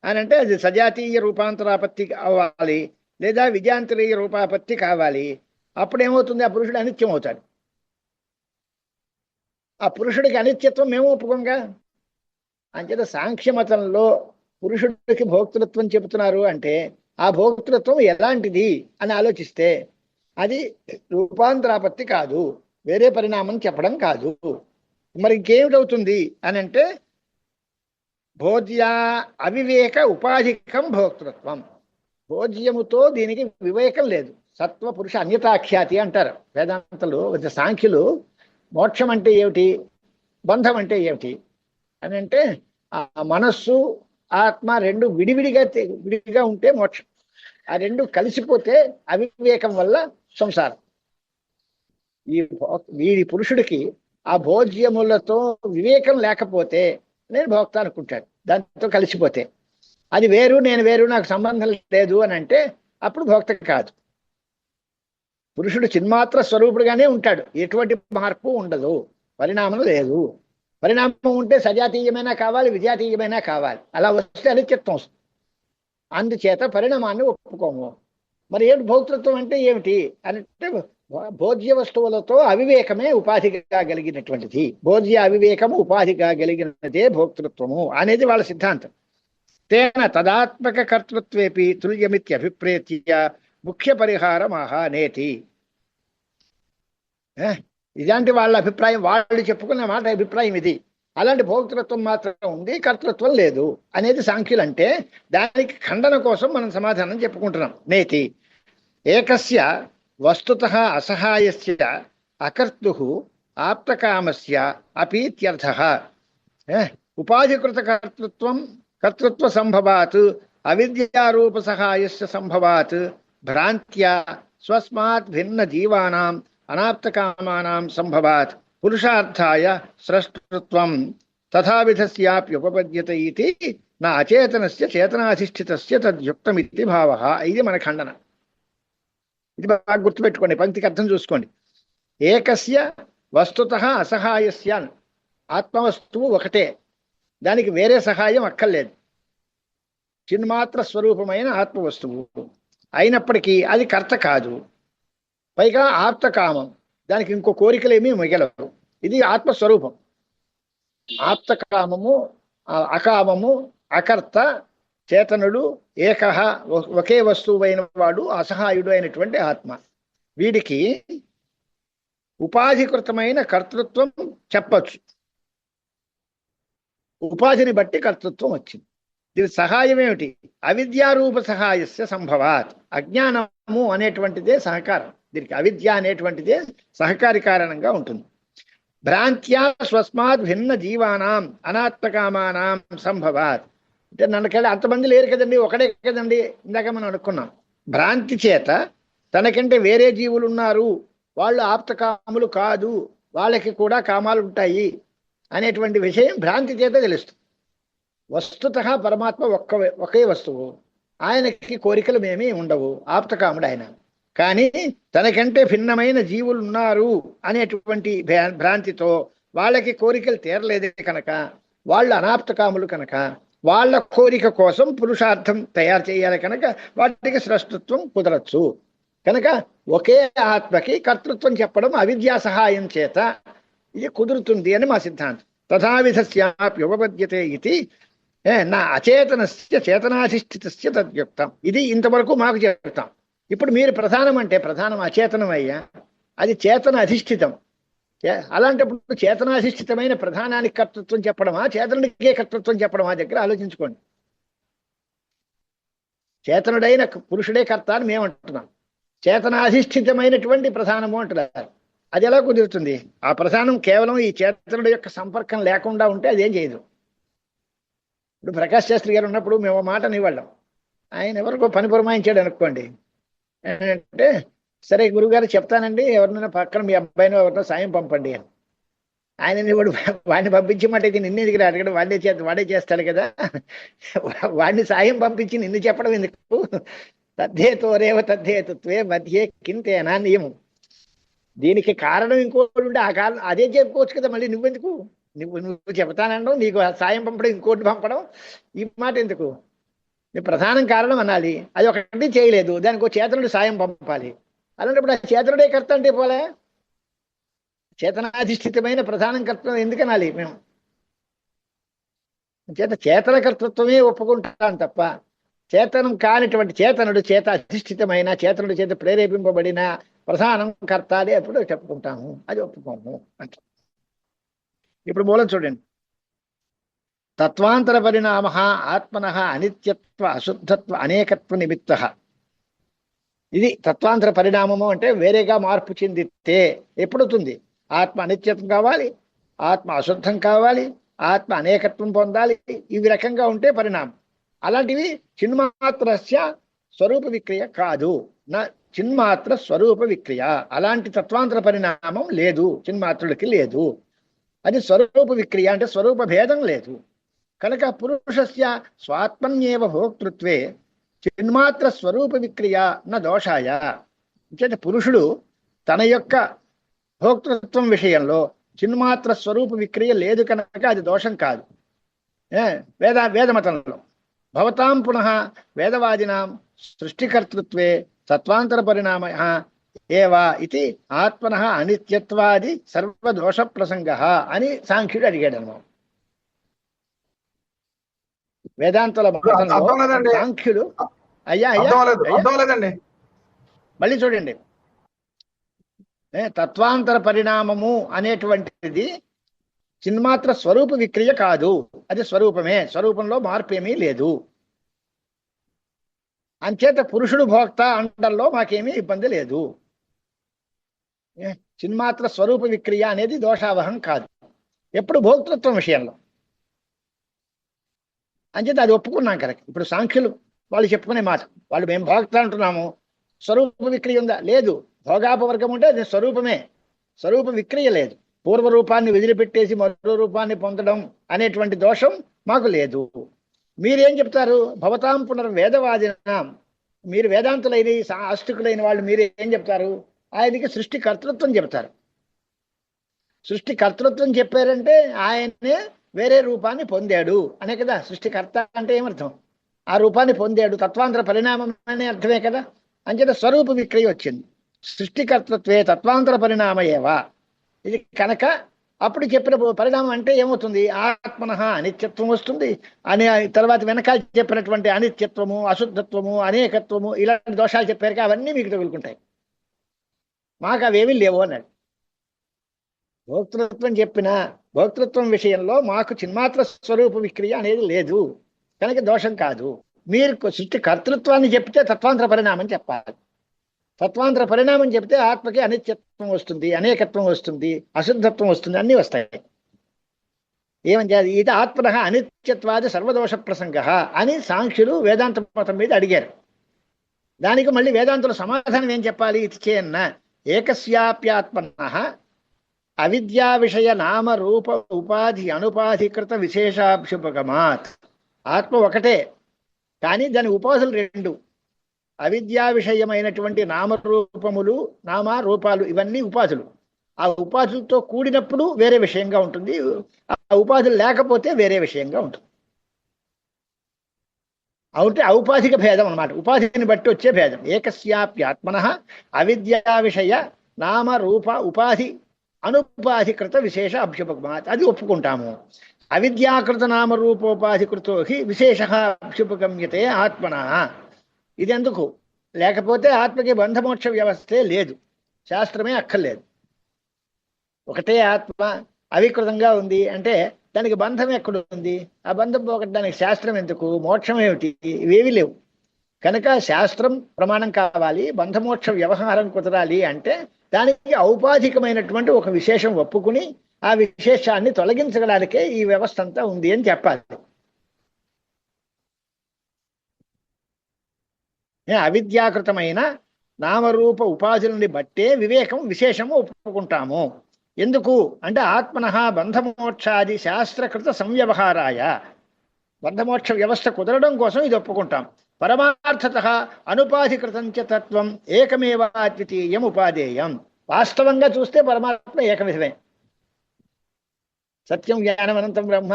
అని అంటే అది సజాతీయ రూపాంతరాపత్తి అవ్వాలి, లేదా విజయాంతరీయ రూపాపత్తి కావాలి. అప్పుడు ఏమవుతుంది? ఆ పురుషుడు అనిత్యం అవుతాడు. ఆ పురుషుడికి అనిత్యత్వం మేము ఒప్పుకోంగా. అంచేత సాంఖ్యమతంలో పురుషుడికి భోక్తృత్వం చెబుతున్నారు అంటే ఆ భోక్తృత్వం ఎలాంటిది అని ఆలోచిస్తే అది రూపాంతరాపత్తి కాదు, వేరే పరిణామం చెప్పడం కాదు. మరి ఇంకేమిటవుతుంది అని అంటే భోజ్య అవివేక ఉపాధికం భోక్తృత్వం. భోజ్యముతో దీనికి వివేకం లేదు. సత్వ పురుష అన్యతాఖ్యాతి అంటారు వేదాంతలు. సాంఖ్యులు మోక్షం అంటే ఏమిటి, బంధం అంటే ఏమిటి అని అంటే ఆ మనస్సు ఆత్మ రెండు విడిగా ఉంటే మోక్షం. ఆ రెండు కలిసిపోతే అవివేకం వల్ల సంసారం. వీడి పురుషుడికి ఆ భోజ్యములతో వివేకం లేకపోతే నేను భోక్త అనుకుంటాడు. దాంతో కలిసిపోతే అది వేరు నేను వేరు నాకు సంబంధం లేదు అని అంటే అప్పుడు భోక్త కాదు. పురుషుడు చిన్మాత్ర స్వరూపుడుగానే ఉంటాడు, ఎటువంటి మార్పు ఉండదు, పరిణామం లేదు. పరిణామం ఉంటే సజాతీయమైనా కావాలి, విజాతీయమైనా కావాలి. అలా వస్తే అనిత్యత్వం వస్తుంది. అందుచేత పరిణామాన్ని ఒప్పుకోము. మరి ఏమిటి భోక్తృత్వం అంటే ఏమిటి అంటే భోజ్య వస్తువులతో అవివేకమే ఉపాధిగా కలిగినటువంటిది. భోజ్య అవివేకము ఉపాధిగా కలిగినదే భోక్తృత్వము అనేది వాళ్ళ సిద్ధాంతం. తేన తదాత్మక కర్తృత్వేపి తుల్యమిత్యభిప్రేత్య ముఖ్య పరిహారం నేతి. ఇలాంటి వాళ్ళ అభిప్రాయం, వాళ్ళు చెప్పుకున్న మాట అభిప్రాయం ఇది. అలాంటి భోక్తృత్వం మాత్రం ఉంది, కర్తృత్వం లేదు అనేది సాంఖ్యులు అంటే దానికి ఖండన కోసం మనం సమాధానం చెప్పుకుంటున్నాం. నేతి ఏకస్య వస్తుతః అసహాయస్య అకర్తుః ఆప్తకామస్య అపీత్యర్థః. ఉపాధికృత కర్తృత్వ సంభవాత్ అవిద్యారూప సహాయస్య సంభవాత్ భ్రాంత్యా స్వస్మాత్ భిన్న జీవానాం అనాప్తకామానాం సంభవాత్ పురుషార్థాయ స్రష్టృత్వం తథావిధస్యాప్యుపపద్యతే ఇతి నా అచేతనస్య చేతనాధిష్ఠితస్య తద్యుక్తమితి భావః. ఇది మన ఖండన. ఇది బాగా గుర్తుపెట్టుకోండి, పంక్తికి అర్థం చూసుకోండి. ఏకస్య వస్తుతః అసహాయస్య, ఆత్మవస్తువు ఒకటే, దానికి వేరే సహాయం అక్కర్లేదు. చిన్మాత్ర స్వరూపమైన ఆత్మవస్తువు అయినప్పటికీ అది కర్త కాదు. పైగా ఆప్తకామం, దానికి ఇంకో కోరికలేమీ మిగలవు. ఇది ఆత్మస్వరూపం. ఆప్తకామము, అకామము, అకర్త, చేతనుడు, ఏకహ, ఒకే వస్తువైన వాడు, అసహాయుడు అయినటువంటి ఆత్మ. వీడికి ఉపాధికృతమైన కర్తృత్వం చెప్పచ్చు. ఉపాధిని బట్టి కర్తృత్వం వచ్చింది. దీని సహాయం ఏమిటి? అవిద్యారూప సహాయస్య సంభవాత్. అజ్ఞానము అనేటువంటిదే సహకారం. దీనికి అవిద్య అనేటువంటిదే సహకారి కారణంగా ఉంటుంది. భ్రాంత్యా స్వస్మాత్ భిన్న జీవానాం అనాత్మకామానాం సంభవాత్. అంటే నన్నకెళ్ళి అంతమంది లేరు కదండి, ఒకడే కదండి. ఇందాక మనం అనుకున్నాం, భ్రాంతి చేత తనకంటే వేరే జీవులు ఉన్నారు, వాళ్ళు ఆప్తకాములు కాదు, వాళ్ళకి కూడా కామాలు ఉంటాయి అనేటువంటి విషయం భ్రాంతి చేత తెలుస్తుంది. వస్తుతః పరమాత్మ ఒకే వస్తువు, ఆయనకి కోరికలు ఏమీ ఉండవు, ఆప్తకాముడు ఆయన. కానీ తనకంటే భిన్నమైన జీవులు ఉన్నారు అనేటువంటి భ్రాంతితో వాళ్ళకి కోరికలు తీరలేదు కనుక, వాళ్ళు అనాప్తకాములు కనుక, వాళ్ళ కోరిక కోసం పురుషార్థం తయారు చేయాలి కనుక వాటికి స్రష్టత్వం కుదరచ్చు. కనుక ఒకే ఆత్మకి కర్తృత్వం చెప్పడం అవిద్యా సహాయం చేత ఇది కుదురుతుంది అని మా సిద్ధాంతం. తథావిధస్యాప్యుపపద్యతే ఇది నా అచేతనస్య చేతనాధిష్ఠితస్య తద్యుక్తం. ఇది ఇంతవరకు మాకు చెప్తాం. ఇప్పుడు మీరు ప్రధానం అంటే ప్రధానం అచేతనం అయ్యా, అది చేతన అధిష్ఠితం. అలాంటప్పుడు చేతనాధిష్ఠితమైన ప్రధానానికి కర్తృత్వం చెప్పడమా, చేతనుడికే కర్తృత్వం చెప్పడమా దగ్గర ఆలోచించుకోండి. చేతనుడైన పురుషుడే కర్త అని మేము అంటున్నాం, చేతనాధిష్ఠితమైనటువంటి ప్రధానము అంటున్నారు. అది ఎలా కుదురుతుంది? ఆ ప్రధానం కేవలం ఈ చేతనుడి యొక్క సంపర్కం లేకుండా ఉంటే అదేం చేయదు. ఇప్పుడు ప్రకాష్ శాస్త్రి గారు ఉన్నప్పుడు మేము మాట నివ్వళ్ళం, ఆయన ఎవరికో పని పురమాయించాడు అనుకోండి, అంటే సరే గురువుగారు చెప్తానండి, ఎవరినైనా పక్కన మీ అబ్బాయిని ఎవరినో సాయం పంపండి అని. ఆయన వాడిని పంపించమంటే ఇది నిన్ను ఎదిగిరా అడగడు, వాడే చేస్తాడు కదా, వాడిని సాయం పంపించి నిన్ను చెప్పడం ఎందుకు? తద్ధేతోరేవ తద్ధేతుత్వే మధ్యే కింతేనా నియమం. దీనికి కారణం ఇంకోటి ఉంటే ఆ కారణం అదే చెప్పుకోవచ్చు కదా, మళ్ళీ నువ్వెందుకు? నువ్వు చెబుతానండం, నీకు సాయం పంపడం, ఇంకోటి పంపడం, ఈ మాట ఎందుకు? నువ్వు ప్రధానం కారణం అనాలి, అది ఒకటి చేయలేదు, దానికి ఒక చేతనుడు సాయం పంపాలి. అలాంటప్పుడు ఆ చేతనుడే కర్త అంటే పోలే, చేతనాధిష్ఠితమైన ప్రధానం కర్తవ్యం ఎందుకు అనాలి మేము? చేతన కర్తృత్వమే ఒప్పుకుంటాం తప్ప చేతనం కానిటువంటి చేతనుడు చేత అధిష్ఠితమైన చేతనుడు చేత ప్రేరేపింపబడిన ప్రధానం కర్త అదే ఎప్పుడు చెప్పుకుంటాము, అది ఒప్పుకోము అంట. ఇప్పుడు మూలం చూడండి. తత్వాంతర పరిణామ ఆత్మన అనిత్యత్వ అశుద్ధత్వ అనేకత్వ నిమిత్త. ఇది తత్వాంతర పరిణామము అంటే వేరేగా మార్పు చెందితే ఎప్పుడుతుంది? ఆత్మ అనిత్యత్వం కావాలి, ఆత్మ అశుద్ధం కావాలి, ఆత్మ అనేకత్వం పొందాలి, ఇవి రకంగా ఉంటే పరిణామం. అలాంటివి చిన్మాత్రస్య స్వరూప విక్రియ కాదు, నా చిన్మాత్ర స్వరూప విక్రియ. అలాంటి తత్వాంతర పరిణామం లేదు, చిన్మాత్రుడికి లేదు. అది స్వరూప విక్రియ అంటే స్వరూప భేదం లేదు. కనుక పురుషస్య స్వాత్మన్యేవ భోక్తృత్వే చిన్మాత్ర స్వరూప విక్రియ న దోషాయ. అంటే పురుషుడు తన యొక్క భోక్తృత్వం విషయంలో చిన్మాత్ర స్వరూప విక్రియ లేదు కనుక అది దోషం కాదు. వేదమతంలో భవతాం పునః వేదవాదినాం సృష్టికర్తృత్వే తత్వాంతర పరిణామ ఏవా ఇది ఆత్మనః అనిత్యత్వాది సర్వదోష ప్రసంగ అని సాంఖ్యుడు అడిగాడు అన్నమాట. వేదాంతుల సాంఖ్యులు అయ్యా మళ్ళీ చూడండి, తత్వాంతర పరిణామము అనేటువంటిది చిన్మాత్ర స్వరూప విక్రియ కాదు, అది స్వరూపమే, స్వరూపంలో మార్పేమీ లేదు. అంచేత పురుషుడు భోక్త అంటల్లో మాకేమీ ఇబ్బంది లేదు. చిన్మాత్ర స్వరూప విక్రియ అనేది దోషావహం కాదు ఎప్పుడు భోక్తృత్వం విషయంలో. అంచేత అది ఒప్పుకున్నాం కరెక్ట్. ఇప్పుడు సాంఖ్యులు వాళ్ళు చెప్పుకునే మాట, వాళ్ళు మేము భోక్త అంటున్నాము, స్వరూప విక్రియ ఉందా? లేదు. భోగాపవర్గం ఉంటే అది స్వరూపమే, స్వరూప విక్రియ లేదు. పూర్వరూపాన్ని వదిలిపెట్టేసి మరో రూపాన్ని పొందడం అనేటువంటి దోషం మాకు లేదు. మీరేం చెప్తారు? భవతాం పునర్వేదవాదినాం, మీరు వేదాంతులైన ఆస్తికులైన వాళ్ళు మీరు ఏం చెప్తారు? ఆయనకి సృష్టి కర్తృత్వం చెప్తారు. సృష్టి కర్తృత్వం చెప్పారంటే ఆయనే వేరే రూపాన్ని పొందాడు అనే కదా. సృష్టికర్త అంటే ఏమర్థం? ఆ రూపాన్ని పొందాడు, తత్వాంతర పరిణామం అనే అర్థమే కదా. అంచేత స్వరూప విక్రియ వచ్చింది. సృష్టికర్తృత్వే తత్వాంతర పరిణామ ఏవా. ఇది కనుక అప్పుడు చెప్పిన పరిణామం అంటే ఏమవుతుంది? ఆత్మనః అనిత్యత్వం వస్తుంది. అనే తర్వాత వెనకాల చెప్పినటువంటి అనిత్యత్వము, అశుద్ధత్వము, అనేకత్వము ఇలాంటి దోషాలు చెప్పారు, అవన్నీ మీకు తగులుకుంటాయి. మాకు అవేమీ లేవు అన్నాడు. భోక్తృత్వం చెప్పిన భోక్తృత్వం విషయంలో మాకు చిన్మాత్ర స్వరూప విక్రియ అనేది లేదు కనుక దోషం కాదు. మీరు సృష్టి కర్తృత్వాన్ని చెప్తే తత్వాంతర పరిణామం చెప్పాలి. తత్వాంతర పరిణామం చెప్తే ఆత్మకి అనిత్యత్వం వస్తుంది, అనేకత్వం వస్తుంది, అశుద్ధత్వం వస్తుంది, అన్నీ వస్తాయి. ఏమని చేయాలి? ఇది ఆత్మన అనిత్యత్వాది సర్వదోష ప్రసంగ అని సాంఖ్యులు వేదాంత మతం మీద అడిగారు. దానికి మళ్ళీ వేదాంతుల సమాధానం ఏం చెప్పాలి? ఇది చేయన్న ఏకస్యాప్యాత్మన అవిద్యా విషయ నామ రూప ఉపాధి అనుపాధికృత విశేషాభ్యుపగమాత్. ఆత్మ ఒకటే, కానీ దాని ఉపాధులు రెండు. అవిద్యా విషయమైనటువంటి నామరూపములు, నామరూపాలు ఇవన్నీ ఉపాధులు. ఆ ఉపాధులతో కూడినప్పుడు వేరే విషయంగా ఉంటుంది, ఆ ఉపాధులు లేకపోతే వేరే విషయంగా ఉంటుంది. అవుతే ఔపాధిక భేదం అన్నమాట, ఉపాధిని బట్టి వచ్చే భేదం. ఏకస్యాప్యాత్మన అవిద్యా విషయ నామ రూప ఉపాధి అనుపాధికృత విశేష అభ్యుపగమాత్, అది ఒప్పుకుంటాము. అవిద్యాకృత నామరూపోపాధికృతో హి విశేష అభ్యుపగమ్యతే ఆత్మన. ఇది ఎందుకు? లేకపోతే ఆత్మకి బంధమోక్ష వ్యవస్థే లేదు, శాస్త్రమే అక్కర్లేదు. ఒకటే ఆత్మ అవికృతంగా ఉంది అంటే దానికి బంధం ఎక్కడుంది? ఆ బంధం పోగొట్టడానికి శాస్త్రం ఎందుకు? మోక్షం ఏమిటి? ఇవేవి లేవు. కనుక శాస్త్రం ప్రమాణం కావాలి. బంధమోక్ష వ్యవహారం కుదరాలి అంటే దానికి ఔపాధికమైనటువంటి ఒక విశేషం ఒప్పుకుని ఆ విశేషాన్ని తొలగించడానికే ఈ వ్యవస్థ అంతా ఉంది అని చెప్పాలి. అవిద్యాకృతమైన నామరూప ఉపాధులని బట్టే వివేకం విశేషము ఒప్పుకుంటాము. ఎందుకు అంటే ఆత్మన బంధమోక్షాది శాస్త్రకృత సంవ్యవహారాయ, బంధమోక్ష వ్యవస్థ కుదరడం కోసం ఇది ఒప్పుకుంటాం. పరమార్థత అనుపాధికృతం చ తత్వం ఏకమేవ అద్వితీయం ఉపాదేయం. వాస్తవంగా చూస్తే పరమాత్మ ఏకవిధమే. సత్యం జ్ఞానం అనంతం బ్రహ్మ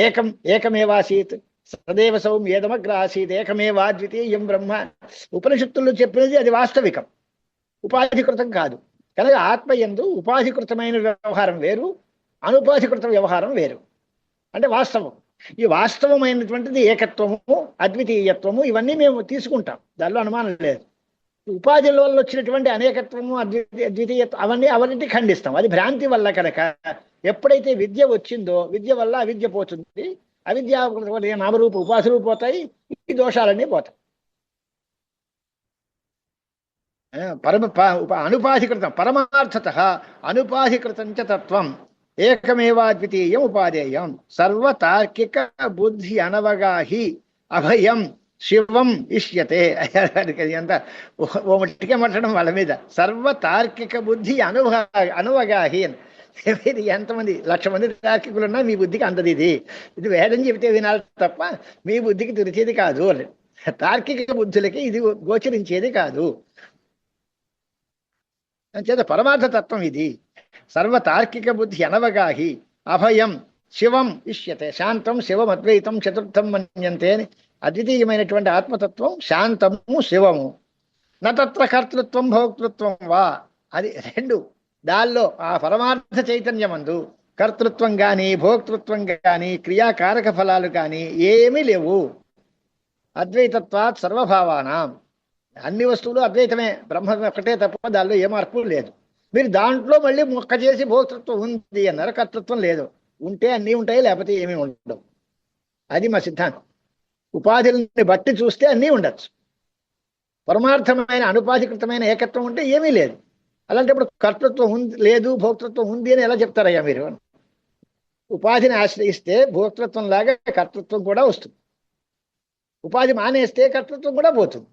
ఏకం ఏకమేవాసీత్ సదేవ సౌమ్యేదమగ్ర ఆసీత్ ఏకమేవాద్వితీయం బ్రహ్మ. ఉపనిషత్తుల్లో చెప్పినది అది వాస్తవికం, ఉపాధికృతం కాదు. కనుక ఆత్మయందు ఉపాధికృతమైన వ్యవహారం వేరు, అనుపాధికృత వ్యవహారం వేరు. అంటే వాస్తవం. ఈ వాస్తవమైనటువంటిది ఏకత్వము, అద్వితీయత్వము, ఇవన్నీ మేము తీసుకుంటాం, దానిలో అనుమానం లేదు. ఉపాధుల వల్ల వచ్చినటువంటి అనేకత్వము, అద్వితీయత్వం అవన్నీ ఖండిస్తాం. అది భ్రాంతి వల్ల. కనుక ఎప్పుడైతే విద్య వచ్చిందో విద్య వల్ల అవిద్య పోతుంది, అవిద్య వల్ల నామరూప ఉపాధులు పోతాయి, ఈ దోషాలన్నీ పోతాయి. అనుపాధికృతం పరమార్థత అనుపాధికృతం చ తత్వం ఏకమేవాద్వితీయం ఉపాదేయం. సర్వతార్కిక బుద్ధి అనవగాహి అభయం శివం ఇష్యతే. ఎంత ఓ మట్టికే మట్టడం వాళ్ళ మీద. సర్వతార్కిక బుద్ధి అనువగాహి. ఇది ఎంతమంది 1,00,000 మంది తార్కికులున్నా మీ బుద్ధికి అందది. ఇది వేదం చెబితే వినాలి తప్ప మీ బుద్ధికి తెలిసేది కాదు. తార్కిక బుద్ధులకి ఇది గోచరించేది కాదు. అంచేత పరమార్థతత్వం ఇది. సర్వతార్కిక బుద్ధి అనవగాహి అభయం శివం ఇష్యతే. శాంతం శివం అద్వైతం చతుర్థం మన్యంతే అని అద్వితీయమైనటువంటి ఆత్మతత్వం శాంతము శివము. నత్ర కర్తృత్వం భోక్తృత్వం వా, అది రెండు. దానిలో ఆ పరమార్థ చైతన్యమందు కర్తృత్వం కానీ భోక్తృత్వం కానీ క్రియాకారక ఫలాలు కానీ ఏమీ లేవు. అద్వైతత్వాత్ సర్వభావానాం, అన్ని వస్తువులు అద్వైతమే, బ్రహ్మ ఒకటే తప్ప దానిలో ఏ మార్పు లేదు. మీరు దాంట్లో మళ్ళీ మొక్క చేసి భోక్తృత్వం ఉంది అన్నారు, కర్తృత్వం లేదు. ఉంటే అన్నీ ఉంటాయి, లేకపోతే ఏమీ ఉండవు. అది మా సిద్ధాంతం. ఉపాధుల్ని బట్టి చూస్తే అన్నీ ఉండొచ్చు. పరమార్థమైన అనుపాధికృతమైన ఏకత్వం ఉంటే ఏమీ లేదు. అలాంటప్పుడు కర్తృత్వం ఉంది లేదు భోక్తృత్వం ఉంది అని ఎలా చెప్తారయ్యా మీరు? ఉపాధిని ఆశ్రయిస్తే భోక్తృత్వం లాగా కర్తృత్వం కూడా వస్తుంది. ఉపాధి మానేస్తే కర్తృత్వం కూడా పోతుంది.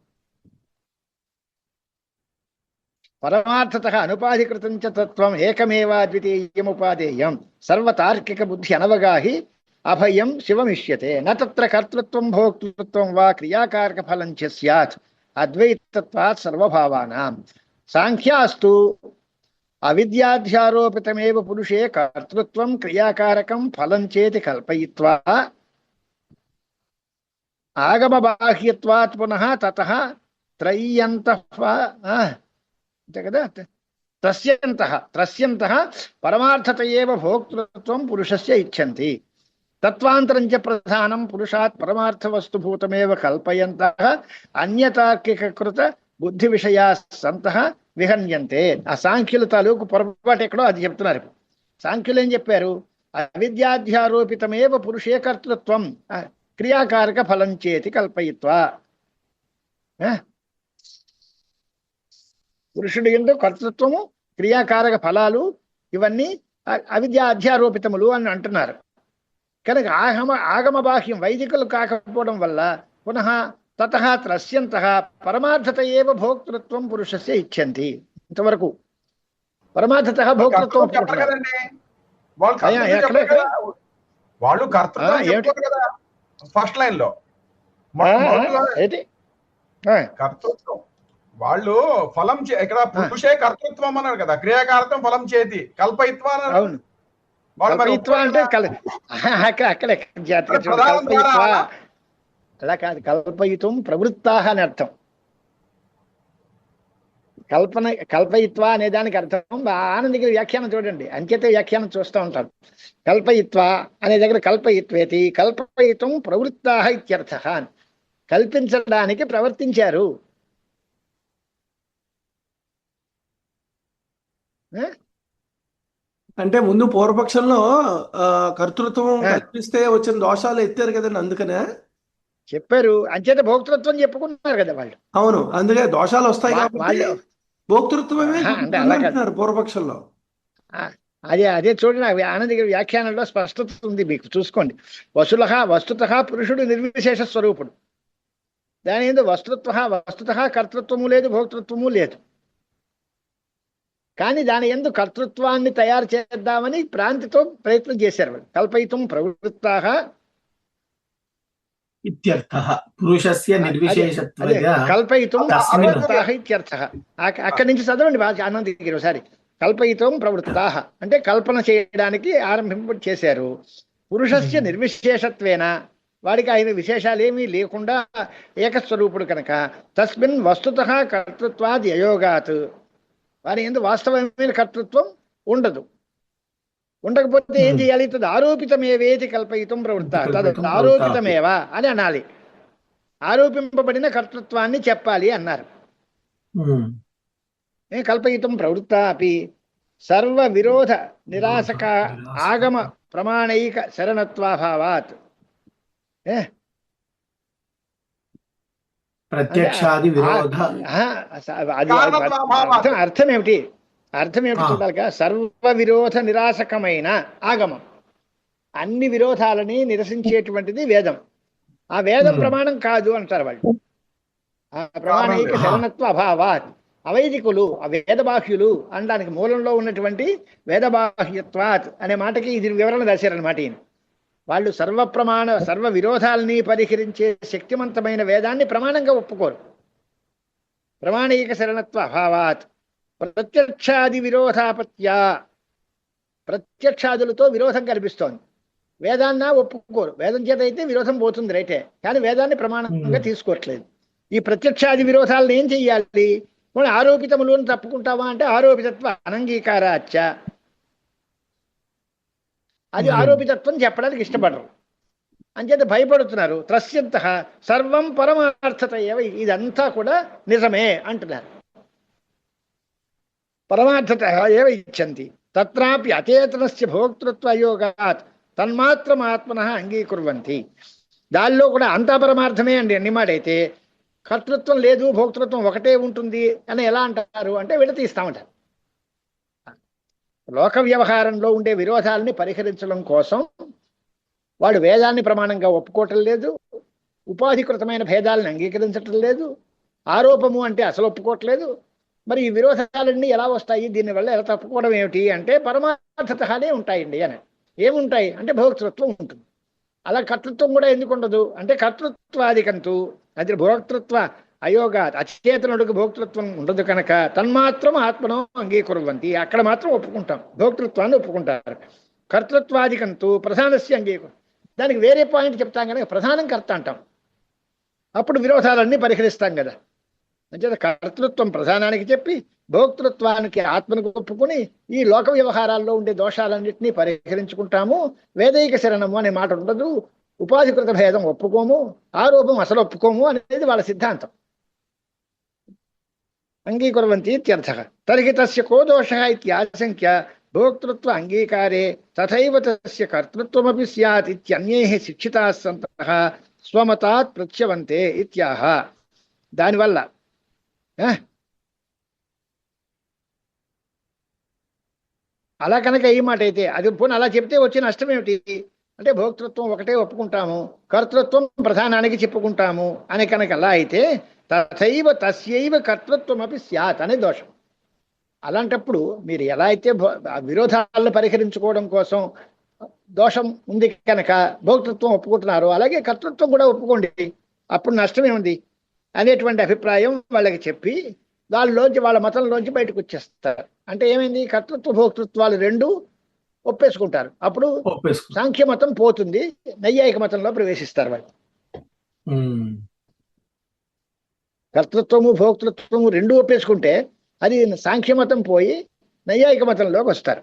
పరమార్థత అనుపాధికృతం చ తత్వం ఏకమేవాద్వితీయముపాదేయం. సర్వతార్కిక బుద్ధి అనవగాహి అభయం శివమిష్యతే. నత్ర కర్తృత్వం భోక్తృత్వం వా క్రియాకారక ఫలం చ స్యాత్ అద్వైతత్వాత్ సర్వభావానాం. సాంఖ్యాస్తు అవిద్యాధ్యారోపితమేవ పురుషే కర్తృత్వం క్రియాకారకం ఫలం చేతి కల్పయిత్వా ఆగమబాహ్యత్వాత్ పునః తతః త్రయ్యంతః కదా త్రస్యంతః పరమార్థత ఏవ భోక్తృత్వం పురుషస్య ఇచ్ఛంతి. తత్వాంతరం చ ప్రధానం పురుషాత్ పరమార్థవస్తుభూతమేవ కల్పయంతః అన్యతార్కికృత బుద్ధి విషయా సంతః విహన్యంతే. ఆ సాంఖ్యుల తాలూకు పొరపాటు ఎక్కడో అది చెప్తున్నారు. సాంఖ్యులు ఏం చెప్పారు? అవిద్యాధ్యారోపితమేవ పురుషే కర్తృత్వం క్రియాకారక ఫలం చేతి కల్పయిత్వా. పురుషుడి యందు కర్తృత్వము, క్రియాకారక ఫలాలు ఇవన్నీ అవిద్య అధ్యారోపితములు అని అంటున్నారు. కనుక ఆగమ బాహ్యం వైదికులు కాకపోవడం వల్ల పునః తతః త్రస్యంతః పరమార్థత ఏవ భోక్తృత్వం పురుషస్య ఇచ్ఛంతి. ఇంతవరకు పరమార్థత భోక్తృత్వం చెప్పరు కదండి, వాళ్ళు కర్తృత్వం చెప్పారు కదా ఫస్ట్ లైన్ లో. కర్తృత్వం వాళ్ళు ఫలం ఇక్కడ పురుషే కర్తృత్వం అన్నారు కదా, క్రియాకారత్వం ఫలం చేతి కల్పయిత్వ అన్నారు. అంటే అక్కడ అలా కాదు, కల్పయితం ప్రవృత్తాహ అని అర్థం. కల్పయిత్వ అనే దానికి అర్థం ఆనందగిరి వ్యాఖ్యానం చూడండి, అంచేత వ్యాఖ్యానం చూస్తూ ఉంటారు. కల్పయిత్వ అనే దగ్గర కల్పయిత్వేతి కల్పయితం ప్రవృత్తాహ ఇత్యర్థ, కల్పించడానికి ప్రవర్తించారు. అంటే ముందు పూర్వపక్షంలో కర్తృత్వం కల్పిస్తే వచ్చిన దోషాలు ఎత్తారు కదండి, అందుకనే చెప్పారు. అంచేత భోక్తృత్వం చెప్పుకున్నారు కదా వాళ్ళు. అవును, అందుకే దోషాలు వస్తాయి కాబట్టి భోక్తృత్వమే అంటున్నారు పూర్వపక్షంలో. అదే చూడండి, ఆనందగిరి వ్యాఖ్యానంలో స్పష్టత ఉంది, మీకు చూసుకోండి. వస్తుతః పురుషుడు నిర్విశేష స్వరూపుడు. దాని ఏందో వస్తుతః కర్తృత్వము లేదు, భోక్తృత్వము లేదు. కానీ దాని యందు కర్తృత్వాన్ని తయారు చేద్దామని ప్రాంతితో ప్రయత్నం చేశారు వాళ్ళు. కల్పయితం ప్రవృత్తాః ఇత్యర్థః పురుషస్య నిర్విశేషత్వగా కల్పయితం ప్రవృత్తాః ఇత్యర్థః. అక్కడి నుంచి చదవండి బాగా ఆనందగిరి ఒకసారి. కల్పయితం ప్రవృత్తాః అంటే కల్పన చేయడానికి ఆరంభింప చేశారు. పురుషస్య నిర్విశేషత్వేన వాడికి ఆయన విశేషాలు ఏమీ లేకుండా ఏకస్వరూపుడు కనుక తస్మిన్ వస్తుతః కర్తృత్వాది అయోగాత్, వారి ఎందు వాస్తవమైన కర్తృత్వం ఉండదు. ఉండకపోతే ఏం చేయాలి? తది ఆరోపితమేవేతి కల్పయితం ప్రవృత్త, తది ఆరోపితమేవా అని అనాలి. ఆరోపింపబడిన కర్తృత్వాన్ని చెప్పాలి అన్నారు. కల్పయితం ప్రవృత్త అపి సర్వ విరోధ నిరాశక ఆగమ ప్రమాణైక శరణత్వాభావాత్. ప్రత్యక్షాది విరోధ అర్థం ఏమిటి చూడాలిగా. సర్వ విరోధ నిరాశకమైన ఆగమం, అన్ని విరోధాలని నిరసించేటువంటిది వేదం. ఆ వేదం ప్రమాణం కాదు అంటారు వాళ్ళు. ఆ ప్రమాణైక శరణత్వ అభావాత్, అవైదికులు వేదబాహ్యులు అనడానికి మూలంలో ఉన్నటువంటి వేదబాహ్యత్వాత్ అనే మాటకి ఇది వివరణ రాశారనమాట ఈయన. వాళ్ళు సర్వ విరోధాలని పరిహరించే శక్తివంతమైన వేదాన్ని ప్రమాణంగా ఒప్పుకోరు. ప్రమాణైక శరణత్వ అభావాత్ ప్రత్యక్షాది విరోధాపత్య, ప్రత్యక్షాదులతో విరోధం కనిపిస్తోంది. వేదాన్న ఒప్పుకోరు. వేదం చేత అయితే విరోధం పోతుంది రైటే, కానీ వేదాన్ని ప్రమాణంగా తీసుకోవట్లేదు. ఈ ప్రత్యక్షాది విరోధాలను ఏం చెయ్యాలి? మనం ఆరోపితములు అని తప్పుకుంటావా అంటే ఆరోపితత్వ అనంగీకారాచ్చ, అది ఆరోపితత్వం చెప్పడానికి ఇష్టపడరు, అంచేత భయపడుతున్నారు. త్రస్యంతః సర్వం పరమార్థత ఏవ, ఇదంతా కూడా నిజమే అంటున్నారు. పరమార్థత ఏవ ఇచ్చంతి తత్రాపి అచేతనస్య భోక్తృత్వ యోగాత్ తన్మాత్రం ఆత్మనః అంగీకుర్వంతి. దానిలో కూడా అంతా పరమార్థమే అండి అన్నిమాడైతే కర్తృత్వం లేదు, భోక్తృత్వం ఒకటే ఉంటుంది అని ఎలా అంటారు అంటే విడతీస్తామంటారు. లోక వ్యవహారంలో ఉండే విరోధాలని పరిహరించడం కోసం వాడు వేదాన్ని ప్రమాణంగా ఒప్పుకోవటం లేదు, ఉపాధికృతమైన భేదాలను అంగీకరించటం లేదు, ఆరోపము అంటే అసలు ఒప్పుకోవట్లేదు. మరి ఈ విరోధాలన్నీ ఎలా వస్తాయి, దీనివల్ల ఎలా తప్పుకోవడం ఏమిటి అంటే పరమార్థతనే ఉంటాయండి అని. ఏముంటాయి అంటే భోక్తృత్వం ఉంటుంది. అలా కర్తృత్వం కూడా ఎందుకు ఉండదు అంటే కర్తృత్వాదికంతు, అది భోక్తృత్వ అయోగా, అచేతనుడికి భోక్తృత్వం ఉండదు కనుక తన్మాత్రం ఆత్మనో అంగీకుర్వంతి, అక్కడ మాత్రం ఒప్పుకుంటాం, భోక్తృత్వాన్ని ఒప్పుకుంటారు. కర్తృత్వాదికంతు ప్రధానస్య అంగీకురు, దానికి వేరే పాయింట్ చెప్తాం కనుక ప్రధానం కర్త అంటాం, అప్పుడు విరోధాలన్నీ పరిహరిస్తాం కదా. అంచేత కర్తృత్వం ప్రధానానికి చెప్పి భోక్తృత్వానికి ఆత్మను ఒప్పుకుని ఈ లోక వ్యవహారాల్లో ఉండే దోషాలన్నింటినీ పరిహరించుకుంటాము. వేదైక శరణము అనే మాట ఉండదు, ఉపాధికృత భేదం ఒప్పుకోము, ఆరోపం అసలు ఒప్పుకోము అనేది వాళ్ళ సిద్ధాంతం. అంగీకుర్వంతి ఇత్యర్థః. తర్హి తస్య కో దోషః ఇత్యాశంక్య భోక్తృత్వ అంగీకారే తథైవ తస్య కర్తృత్వమపి స్యాత్ ఇత్యన్యైః శిక్షితాః సంతః స్వమతాత్ ప్రత్యవంతే ఇత్యాహ. దానివల్ల అలా కనుక ఈ మాట అయితే అది పోనీ అలా చెప్తే వచ్చే నష్టం ఏమిటి అంటే భోక్తృత్వం ఒకటే ఒప్పుకుంటాము, కర్తృత్వం ప్రధానానికి చెప్పుకుంటాము అని కనుక అలా అయితే తథైవ తస్యైవ కర్తృత్వం అపి స్యాత్ అనే దోషం. అలాంటప్పుడు మీరు ఎలా అయితే విరోధాలను పరిహరించుకోవడం కోసం దోషం ఉంది కనుక భోక్తృత్వం ఒప్పుకుంటున్నారో అలాగే కర్తృత్వం కూడా ఒప్పుకోండి, అప్పుడు నష్టం ఏముంది అనేటువంటి అభిప్రాయం వాళ్ళకి చెప్పి వాళ్ళ మతంలోంచి బయటకు వచ్చేస్తారు. అంటే ఏమైంది, కర్తృత్వ భోక్తృత్వాలు రెండు ఒప్పేసుకుంటారు. అప్పుడు సాంఖ్య మతం పోతుంది, నైయాయిక మతంలో ప్రవేశిస్తారు వాళ్ళు. కర్తృత్వము భోక్తృత్వము రెండు ఒప్పేసుకుంటే అది సాంఖ్య మతం పోయి నైయాయిక మతంలోకి వస్తారు.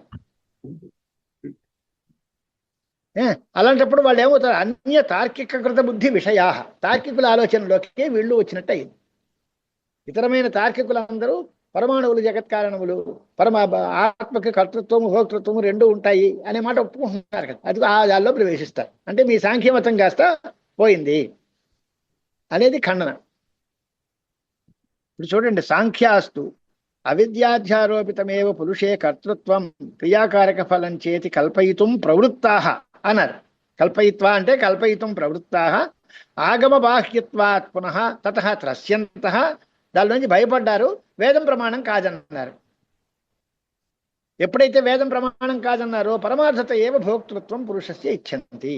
అలాంటప్పుడు వాళ్ళు ఏమవుతారు, అన్య తార్కికృత బుద్ధి విషయా, తార్కికుల ఆలోచనలోకి వీళ్ళు వచ్చినట్టు అయింది. ఇతరమైన తార్కికులందరూ పరమాణువులు జగత్ కారణములు, ఆత్మకి కర్తృత్వము భోక్తృత్వము రెండు ఉంటాయి అనే మాట ఒప్పుకుంటున్నారు కదా, అది దానిలో ప్రవేశిస్తారు. అంటే మీ సాంఖ్యమతం కాస్త పోయింది అనేది ఖండన. ఇప్పుడు చూడండి, సాంఖ్యాస్తు అవిద్యాధ్యారోపితమేవ పురుషే కర్తృత్వం క్రియాకారక ఫలం చేతి కల్పయితుం ప్రవృత్తాః అన్నారు. కల్పయిత్వా అంటే కల్పయితుం ప్రవృత్తాః ఆగమ బాహ్యత్వాత్ పునః తతః త్రస్యంతః, దాని నుంచి భయపడ్డారు, వేదం ప్రమాణం కాదన్నారు. ఎప్పుడైతే వేదం ప్రమాణం కాదన్నారో పరమార్థత ఏవ భోక్తృత్వం పురుషస్య ఇచ్ఛంతి,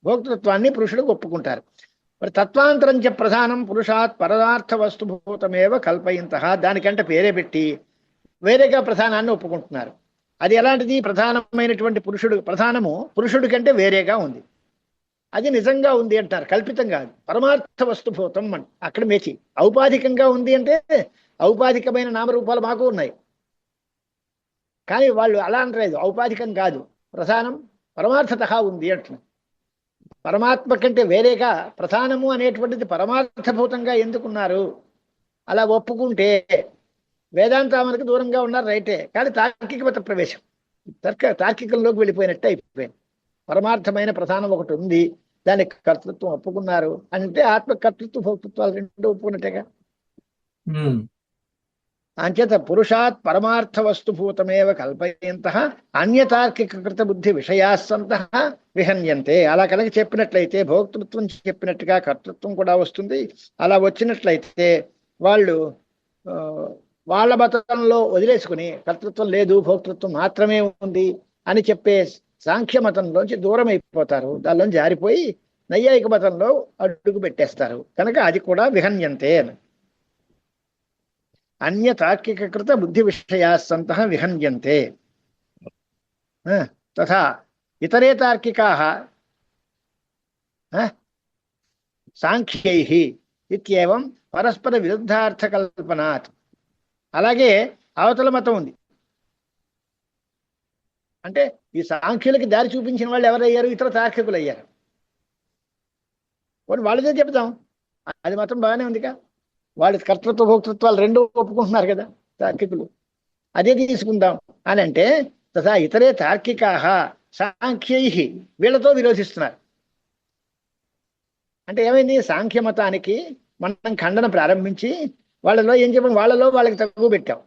భోక్తృత్వాన్ని పురుషుడు ఒప్పుకుంటారు. మరి తత్వాంతరంచ ప్రధానం పురుషాత్ పరమార్థ వస్తుభూతమేవ కల్పయంతః, దానికంటే పేరే పెట్టి వేరేగా ప్రధానాన్ని ఒప్పుకుంటున్నారు. అది ఎలాంటిది, ప్రధానమైనటువంటి ప్రధానము పురుషుడి కంటే వేరేగా ఉంది, అది నిజంగా ఉంది అంటారు, కల్పితం కాదు. పరమార్థ వస్తుభూతం అని అక్కడ మేచి, ఔపాధికంగా ఉంది అంటే ఔపాధికమైన నామరూపాలు మాకు ఉన్నాయి, కానీ వాళ్ళు అలా అంటలేదు, ఔపాధికం కాదు, ప్రధానం పరమార్థత ఉంది అంటున్నారు. పరమాత్మ కంటే వేరేగా ప్రధానము అనేటువంటిది పరమార్థభూతంగా ఎందుకున్నారు, అలా ఒప్పుకుంటే వేదాంతానికి దూరంగా ఉన్నారు రైటే, కానీ తార్కిక మత ప్రవేశం తార్కికంలోకి వెళ్ళిపోయినట్టే అయిపోయింది. పరమార్థమైన ప్రధానం ఒకటి ఉంది, దానికి కర్తృత్వం ఒప్పుకున్నారు అంటే ఆత్మ కర్తృత్వ భోక్తృత్వాలు రెండు ఒప్పుకున్నట్టేగా. అంచేత పురుషాత్ పరమార్థ వస్తుభూతమేవ కల్పయంతః అన్యతార్కిక కృత బుద్ధి విషయాస్సంతః విహన్యంతే. అలా కనుక చెప్పినట్లయితే భోక్తృత్వం చెప్పినట్టుగా కర్తృత్వం కూడా వస్తుంది. అలా వచ్చినట్లయితే వాళ్ళు వాళ్ళ మతంలో వదిలేసుకుని కర్తృత్వం లేదు భోక్తృత్వం మాత్రమే ఉంది అని చెప్పే సాంఖ్య మతంలోంచి దూరం అయిపోతారు, దానిలో జారిపోయి నైయాయిక మతంలో అడుగు పెట్టేస్తారు. కనుక అది కూడా విహన్యంతే అని. అన్య తార్కికృత బుద్ధి విషయాస్సంతః విహన్యంతే తథా ఇతరే తార్కికాః సాంఖ్యైః ఇత్యేవం పరస్పర విరుద్ధార్థ కల్పనాత్. అలాగే అవతల మతం ఉంది, అంటే ఈ సాంఖ్యులకి దారి చూపించిన వాళ్ళు ఎవరయ్యారు, ఇతర తార్కికులు అయ్యారు. వాళ్ళదే చెప్తాం, అది మతం బాగానే ఉందిగా, వాళ్ళ కర్తృత్వ భోక్తృత్వాలు రెండు ఒప్పుకుంటున్నారు కదా తార్కికులు, అదే తీసుకుందాం అని అంటే తథా ఇతరే తార్కికాః సాంఖ్యైః వీళ్ళతో విరోధిస్తున్నారు. అంటే ఏమైంది, సాంఖ్య మతానికి మనం ఖండన ప్రారంభించి వాళ్ళలో ఏం చెప్పాం, వాళ్ళకి తక్కువ పెట్టాం,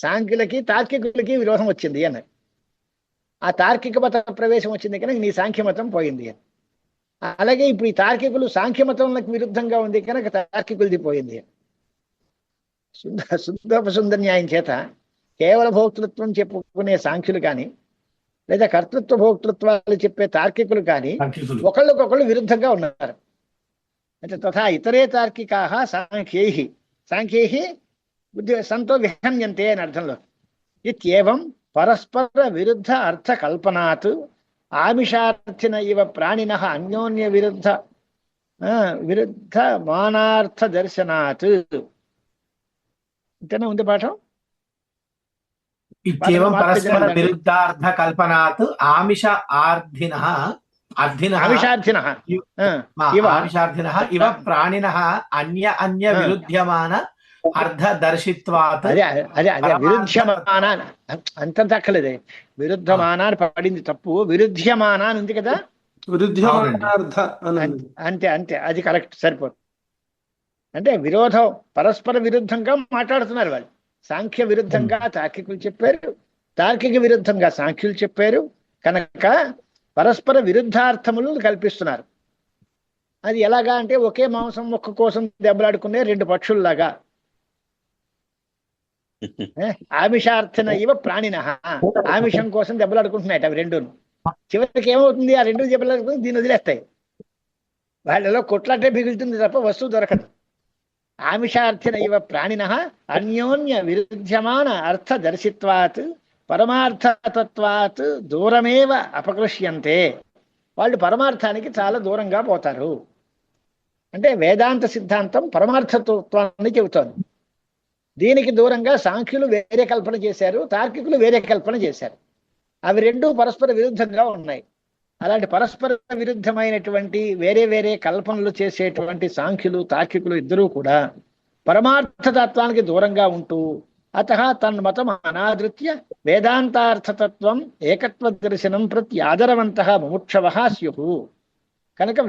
సాంఖ్యులకి తార్కికులకి విరోధం వచ్చింది అన్నారు. ఆ తార్కిక మత ప్రవేశం వచ్చింది కనుక నీ సాంఖ్యమతం పోయింది అని. అలాగే ఇప్పుడు ఈ తార్కికులు సాంఖ్యమతంలకు విరుద్ధంగా ఉంది కనుక తార్కికులది పోయింది. శుద్ధోపశుద్ధ న్యాయం చేత కేవల భోక్తృత్వం చెప్పుకునే సాంఖ్యులు కానీ లేదా కర్తృత్వ భోక్తృత్వాలు చెప్పే తార్కికులు కానీ ఒకళ్ళకొకళ్ళు విరుద్ధంగా ఉన్నారు. అంటే తథా ఇతరే తార్కికాః సాంఖ్యైః బుద్ధి సంతో విహన్యంతే అని అర్థంలో. ఇత్యేవం పరస్పర విరుద్ధ అర్థ కల్పనాత్ ఆమిషార్థిన ఇవ ప్రాణినః అన్యోన్య విరుద్ధ మానార్థ దర్శనాత్. ఇంతనే ఉంది పాఠం. ఇత్యేవం పరస్పర విరుద్ధార్థ కల్పనాత్ ఆమిషార్థినః ఇవ ప్రాణినః అన్య విరుధ్యమాన అర్థదర్శిత్వాత్. అదే విరుధ్యమాన అంత దక్కలేదే, విరుద్ధమాన అని పడింది తప్పు, విరుధ్యమాన అని ఉంది కదా, అంతే అది కరెక్ట్ సరిపోదు. అంటే విరోధం పరస్పర విరుద్ధంగా మాట్లాడుతున్నారు వాళ్ళు. సాంఖ్య విరుద్ధంగా తార్కికులు చెప్పారు, తార్కిక విరుద్ధంగా సాంఖ్యులు చెప్పారు కనుక పరస్పర విరుద్ధార్థములు కల్పిస్తున్నారు. అది ఎలాగా అంటే ఒకే మాంసం మొక్క కోసం దెబ్బలాడుకునే రెండు పక్షుల్లాగా. ఆమిషార్థన ఇవ ప్రాణిన, ఆమిషం కోసం దెబ్బలాడుకుంటున్నాయి అవి రెండును. చివరికి ఏమవుతుంది, ఆ రెండు దెబ్బలాడుకుని దీన్ని వదిలేస్తాయి. వాళ్ళలో కొట్లాటే మిగులుతుంది తప్ప వస్తువు దొరకదు. ఆమిషార్థిన ఇవ ప్రాణిన అన్యోన్య విరుధ్యమాన అర్థ దర్శిత్వాత్ పరమార్థతత్వాత్ దూరమేవ అపకృష్యంతే. వాళ్ళు పరమార్థానికి చాలా దూరంగా పోతారు. అంటే వేదాంత సిద్ధాంతం పరమార్థతత్వాన్ని చెబుతోంది. దీనికి దూరంగా సాంఖ్యులు వేరే కల్పన చేశారు, తార్కికులు వేరే కల్పన చేశారు. అవి రెండు పరస్పర విరుద్ధంగా ఉన్నాయి. అలాంటి పరస్పర విరుద్ధమైనటువంటి వేరే వేరే కల్పనలు చేసేటువంటి సాంఖ్యులు తార్కికులు ఇద్దరూ కూడా పరమార్థతత్వానికి దూరంగా ఉంటూ అతః తన్మతం అనాదృత్య వేదాంతార్థతత్వం ఏకత్వ దర్శనం ప్రతి ఆదరవంతః ముముక్షవః స్యుః. కనుక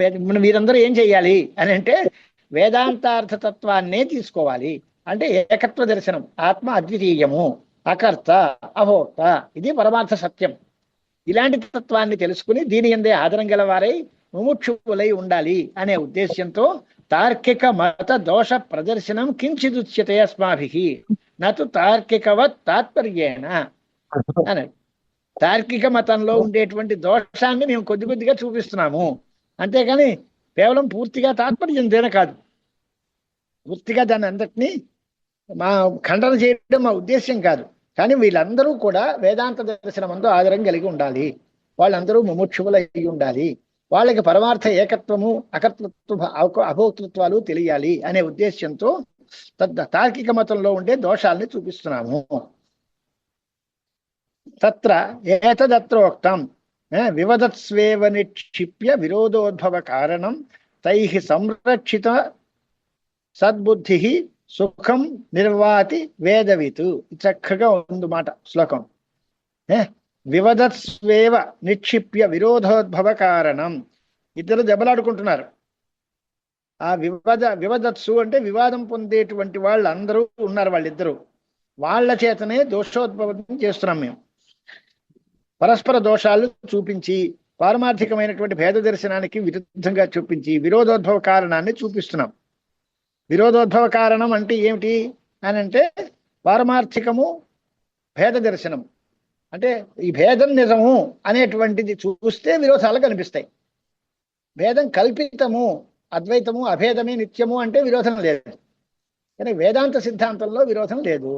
మీరందరూ ఏం చెయ్యాలి అని అంటే వేదాంతార్థతత్వాన్నే తీసుకోవాలి. అంటే ఏకత్వ దర్శనం, ఆత్మ అద్వితీయము, అకర్త అభోక్త, ఇది పరమార్థ సత్యం. ఇలాంటి తత్వాన్ని తెలుసుకుని దీని యందే ఆదరం గలవారై ముముక్షువులై ఉండాలి అనే ఉద్దేశ్యంతో తార్కిక మత దోష ప్రదర్శనం కించిదుచ్యతే అస్మాభిః నతు తార్కికవత్ తాత్పర్యేణ అన్నాడు. తార్కిక మతంలో ఉండేటువంటి దోషాన్ని మేము కొద్ది కొద్దిగా చూపిస్తున్నాము, అంతేగాని కేవలం పూర్తిగా తాత్పర్యం దేన కాదు. పూర్తిగా దాన్ని అందరినీ మా ఖండన చేయడం మా ఉద్దేశ్యం కాదు. కానీ వీళ్ళందరూ కూడా వేదాంత దర్శనమందు ఆదరం కలిగి ఉండాలి, వాళ్ళందరూ ముముక్షువులు అయి ఉండాలి, వాళ్ళకి పరమార్థ ఏకత్వము అకర్తృత్వ అభోక్తృత్వాలు తెలియాలి అనే ఉద్దేశ్యంతో తార్కిక మతంలో ఉండే దోషాలని చూపిస్తున్నాము. తత్ర ఏతదత్రోక్తం వివదత్స్వేవ నిక్షిప్య విరోధోద్భవ కారణం తైః సంరక్షిత సద్బుద్ధి సుఖం నిర్వాతి వేదవిత్. చక్కగా ఉంది మాట శ్లోకం. వివదత్స్వేవ నిక్షిప్య విరోధోద్భవ కారణం. ఇద్దరు దెబ్బలాడుకుంటున్నారు. ఆ వివదత్సు అంటే వివాదం పొందేటువంటి వాళ్ళు అందరూ ఉన్నారు. వాళ్ళిద్దరూ వాళ్ళ చేతనే దోషోద్భవం చేస్తున్నాం మేము. పరస్పర దోషాలు చూపించి పారమార్థికమైనటువంటి భేద దర్శనానికి విరుద్ధంగా చూపించి విరోధోద్భవ కారణాన్ని చూపిస్తున్నాం. విరోధోద్భవ కారణం అంటే ఏమిటి అని అంటే పారమార్థికము భేద దర్శనం. అంటే ఈ భేదం నిజము అనేటువంటిది చూస్తే విరోధాలు కనిపిస్తాయి. భేదం కల్పితము, అద్వైతము అభేదమే నిత్యము అంటే విరోధం లేదు. కానీ వేదాంత సిద్ధాంతంలో విరోధం లేదు.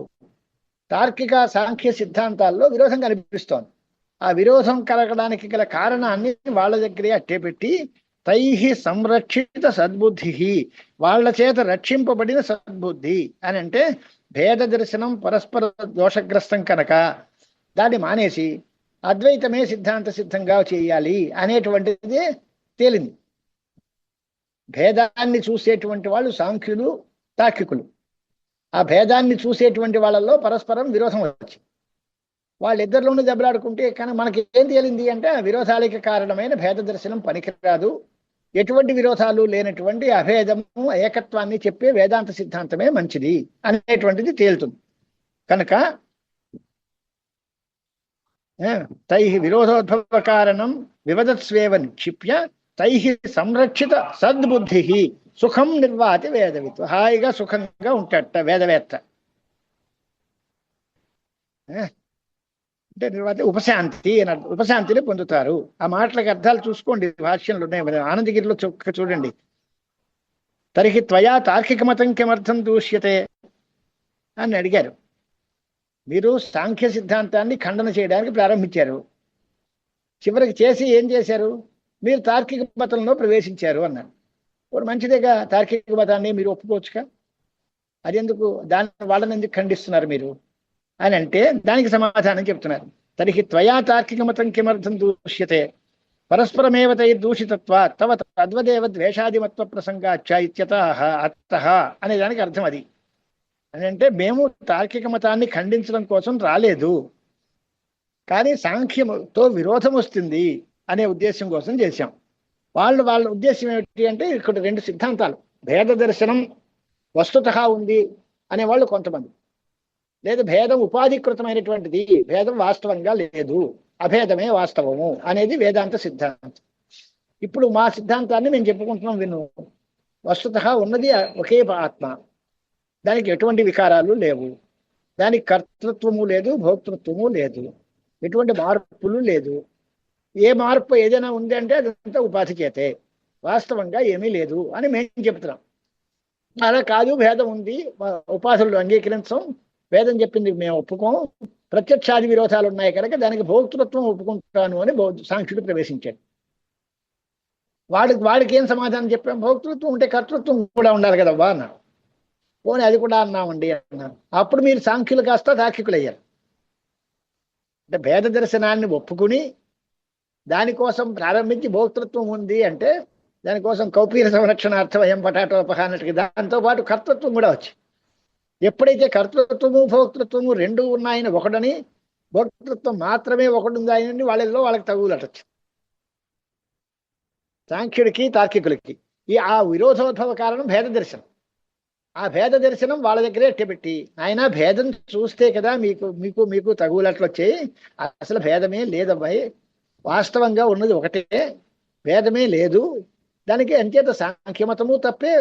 తార్కిక సాంఖ్య సిద్ధాంతాల్లో విరోధం కనిపిస్తోంది. ఆ విరోధం కలగడానికి గల కారణాన్ని వాళ్ళ దగ్గరే అట్టే పెట్టి తైః సంరక్షిత సద్బుద్ధి, వాళ్ళ చేత రక్షింపబడిన సద్బుద్ధి అని అంటే భేద దర్శనం పరస్పర దోషగ్రస్తం కనుక దాన్ని మానేసి అద్వైతమే సిద్ధాంత సిద్ధంగా చేయాలి అనేటువంటిది తేలింది. భేదాన్ని చూసేటువంటి వాళ్ళు సాంఖ్యులు తార్కికులు. ఆ భేదాన్ని చూసేటువంటి వాళ్ళల్లో పరస్పరం విరోధం వచ్చి వాళ్ళిద్దరిలోనూ దెబ్బలాడుకుంటే కానీ మనకి ఏం తేలింది అంటే విరోధాలకి కారణమైన భేద దర్శనం పనికిరాదు, ఎటువంటి విరోధాలు లేనటువంటి అభేదము ఏకత్వాన్ని చెప్పే వేదాంత సిద్ధాంతమే మంచిది అనేటువంటిది తేలుతుంది. కనుక తైః విరోధోద్భవ కారణం వివదత్స్వేవ నిక్షిప్య తైః సంరక్షిత సద్బుద్ధి సుఖం నిర్వాతి వేదవిత్. హాయిగా సుఖంగా ఉంటాడట వేదవేత్త. అంటే నిర్వాతి ఉపశాంతి అని అర్థం. ఉపశాంతిని పొందుతారు. ఆ మాటలకు అర్థాలు చూసుకోండి, భాష్యంలో ఉన్నాయి. ఆనందగిరిలో చూడండి. తరిహి త్వయా తార్కిక మతం కిమర్థం దూష్యతే అని అడిగారు. మీరు సాంఖ్య సిద్ధాంతాన్ని ఖండన చేయడానికి ప్రారంభించారు, చివరికి చేసి ఏం చేశారు, మీరు తార్కిక మతంలో ప్రవేశించారు అన్నారు. మంచిదేగా, తార్కిక మతాన్ని మీరు ఒప్పుకోవచ్చుగా, అది ఎందుకు వాళ్ళని ఎందుకు ఖండిస్తున్నారు మీరు అని అంటే దానికి సమాధానం చెప్తున్నారు. తరిహి త్వయా తార్కిక మతం కిమర్థం దూష్యతే పరస్పరమేవ తైర్దూషితత్వా తవ తద్వదేవ ద్వేషాదిమత్వ ప్రసంగాచ్చ ఇత్యతః అత్తః అనే దానికి అర్థం అది. అని అంటే మేము తార్కిక మతాన్ని ఖండించడం కోసం రాలేదు, కానీ సాంఖ్యముతో విరోధం వస్తుంది అనే ఉద్దేశం కోసం చేశాం. వాళ్ళ ఉద్దేశం ఏమిటి అంటే ఇక్కడ రెండు సిద్ధాంతాలు, భేద దర్శనం వస్తుతః ఉంది అనేవాళ్ళు కొంతమంది, లేదు భేదం ఉపాధికృతమైనటువంటిది, భేదం వాస్తవంగా లేదు, అభేదమే వాస్తవము అనేది వేదాంత సిద్ధాంతం. ఇప్పుడు మా సిద్ధాంతాన్ని మేము చెప్పుకుంటున్నాం విను. వస్తుతః ఉన్నది ఒకే ఆత్మ, దానికి ఎటువంటి వికారాలు లేవు, దానికి కర్తృత్వము లేదు, భోక్తృత్వము లేదు, ఎటువంటి మార్పులు లేదు. ఏ మార్పు ఏదైనా ఉంది అంటే అదంతా ఉపాధి చేతే, వాస్తవంగా ఏమీ లేదు అని మేము చెప్తున్నాం. అలా కాదు, భేదం ఉంది, ఉపాధులు అంగీకరించం, వేదం చెప్పింది మేము ఒప్పుకోం, ప్రత్యక్షాది విరోధాలు ఉన్నాయి కనుక దానికి భోక్తృత్వం ఒప్పుకుంటాను అని సాంఖ్యుడు ప్రవేశించాడు. వాడికి ఏం సమాధానం చెప్పాం? భోక్తృత్వం ఉంటే కర్తృత్వం కూడా ఉండాలి కదవ్వా అన్నాడు. పోనీ అది కూడా అన్నామండి అన్నారు. అప్పుడు మీరు సాంఖ్యులు కాస్త తార్కికులు అయ్యారు. అంటే భేద దర్శనాన్ని ఒప్పుకుని దానికోసం ప్రారంభించి భోక్తృత్వం ఉంది అంటే దానికోసం కౌపీన సంరక్షణార్థం అయం పటాటోపహ అన్నట్టుగా దాంతో పాటు కర్తృత్వం కూడా వచ్చి, ఎప్పుడైతే కర్తృత్వము భోక్తృత్వము రెండు ఉన్నాయని ఒకడని, భోక్తృత్వం మాత్రమే ఒకటి ఉంది ఆయనని వాళ్ళలో వాళ్ళకి తగులటచ్చు. సాంఖ్యుడికి తార్కికులకి ఆ విరోధోద్భవ కారణం భేద దర్శనం. ఆ భేద దర్శనం వాళ్ళ దగ్గరే ఎట్టబెట్టి, ఆయన భేదం చూస్తే కదా మీకు మీకు తగులట్లు వచ్చాయి, అసలు భేదమే లేదబ్బాయి, వాస్తవంగా ఉన్నది ఒకటే, భేదమే లేదు, దానికి అంచేత సాంఖ్యమతము తప్పే,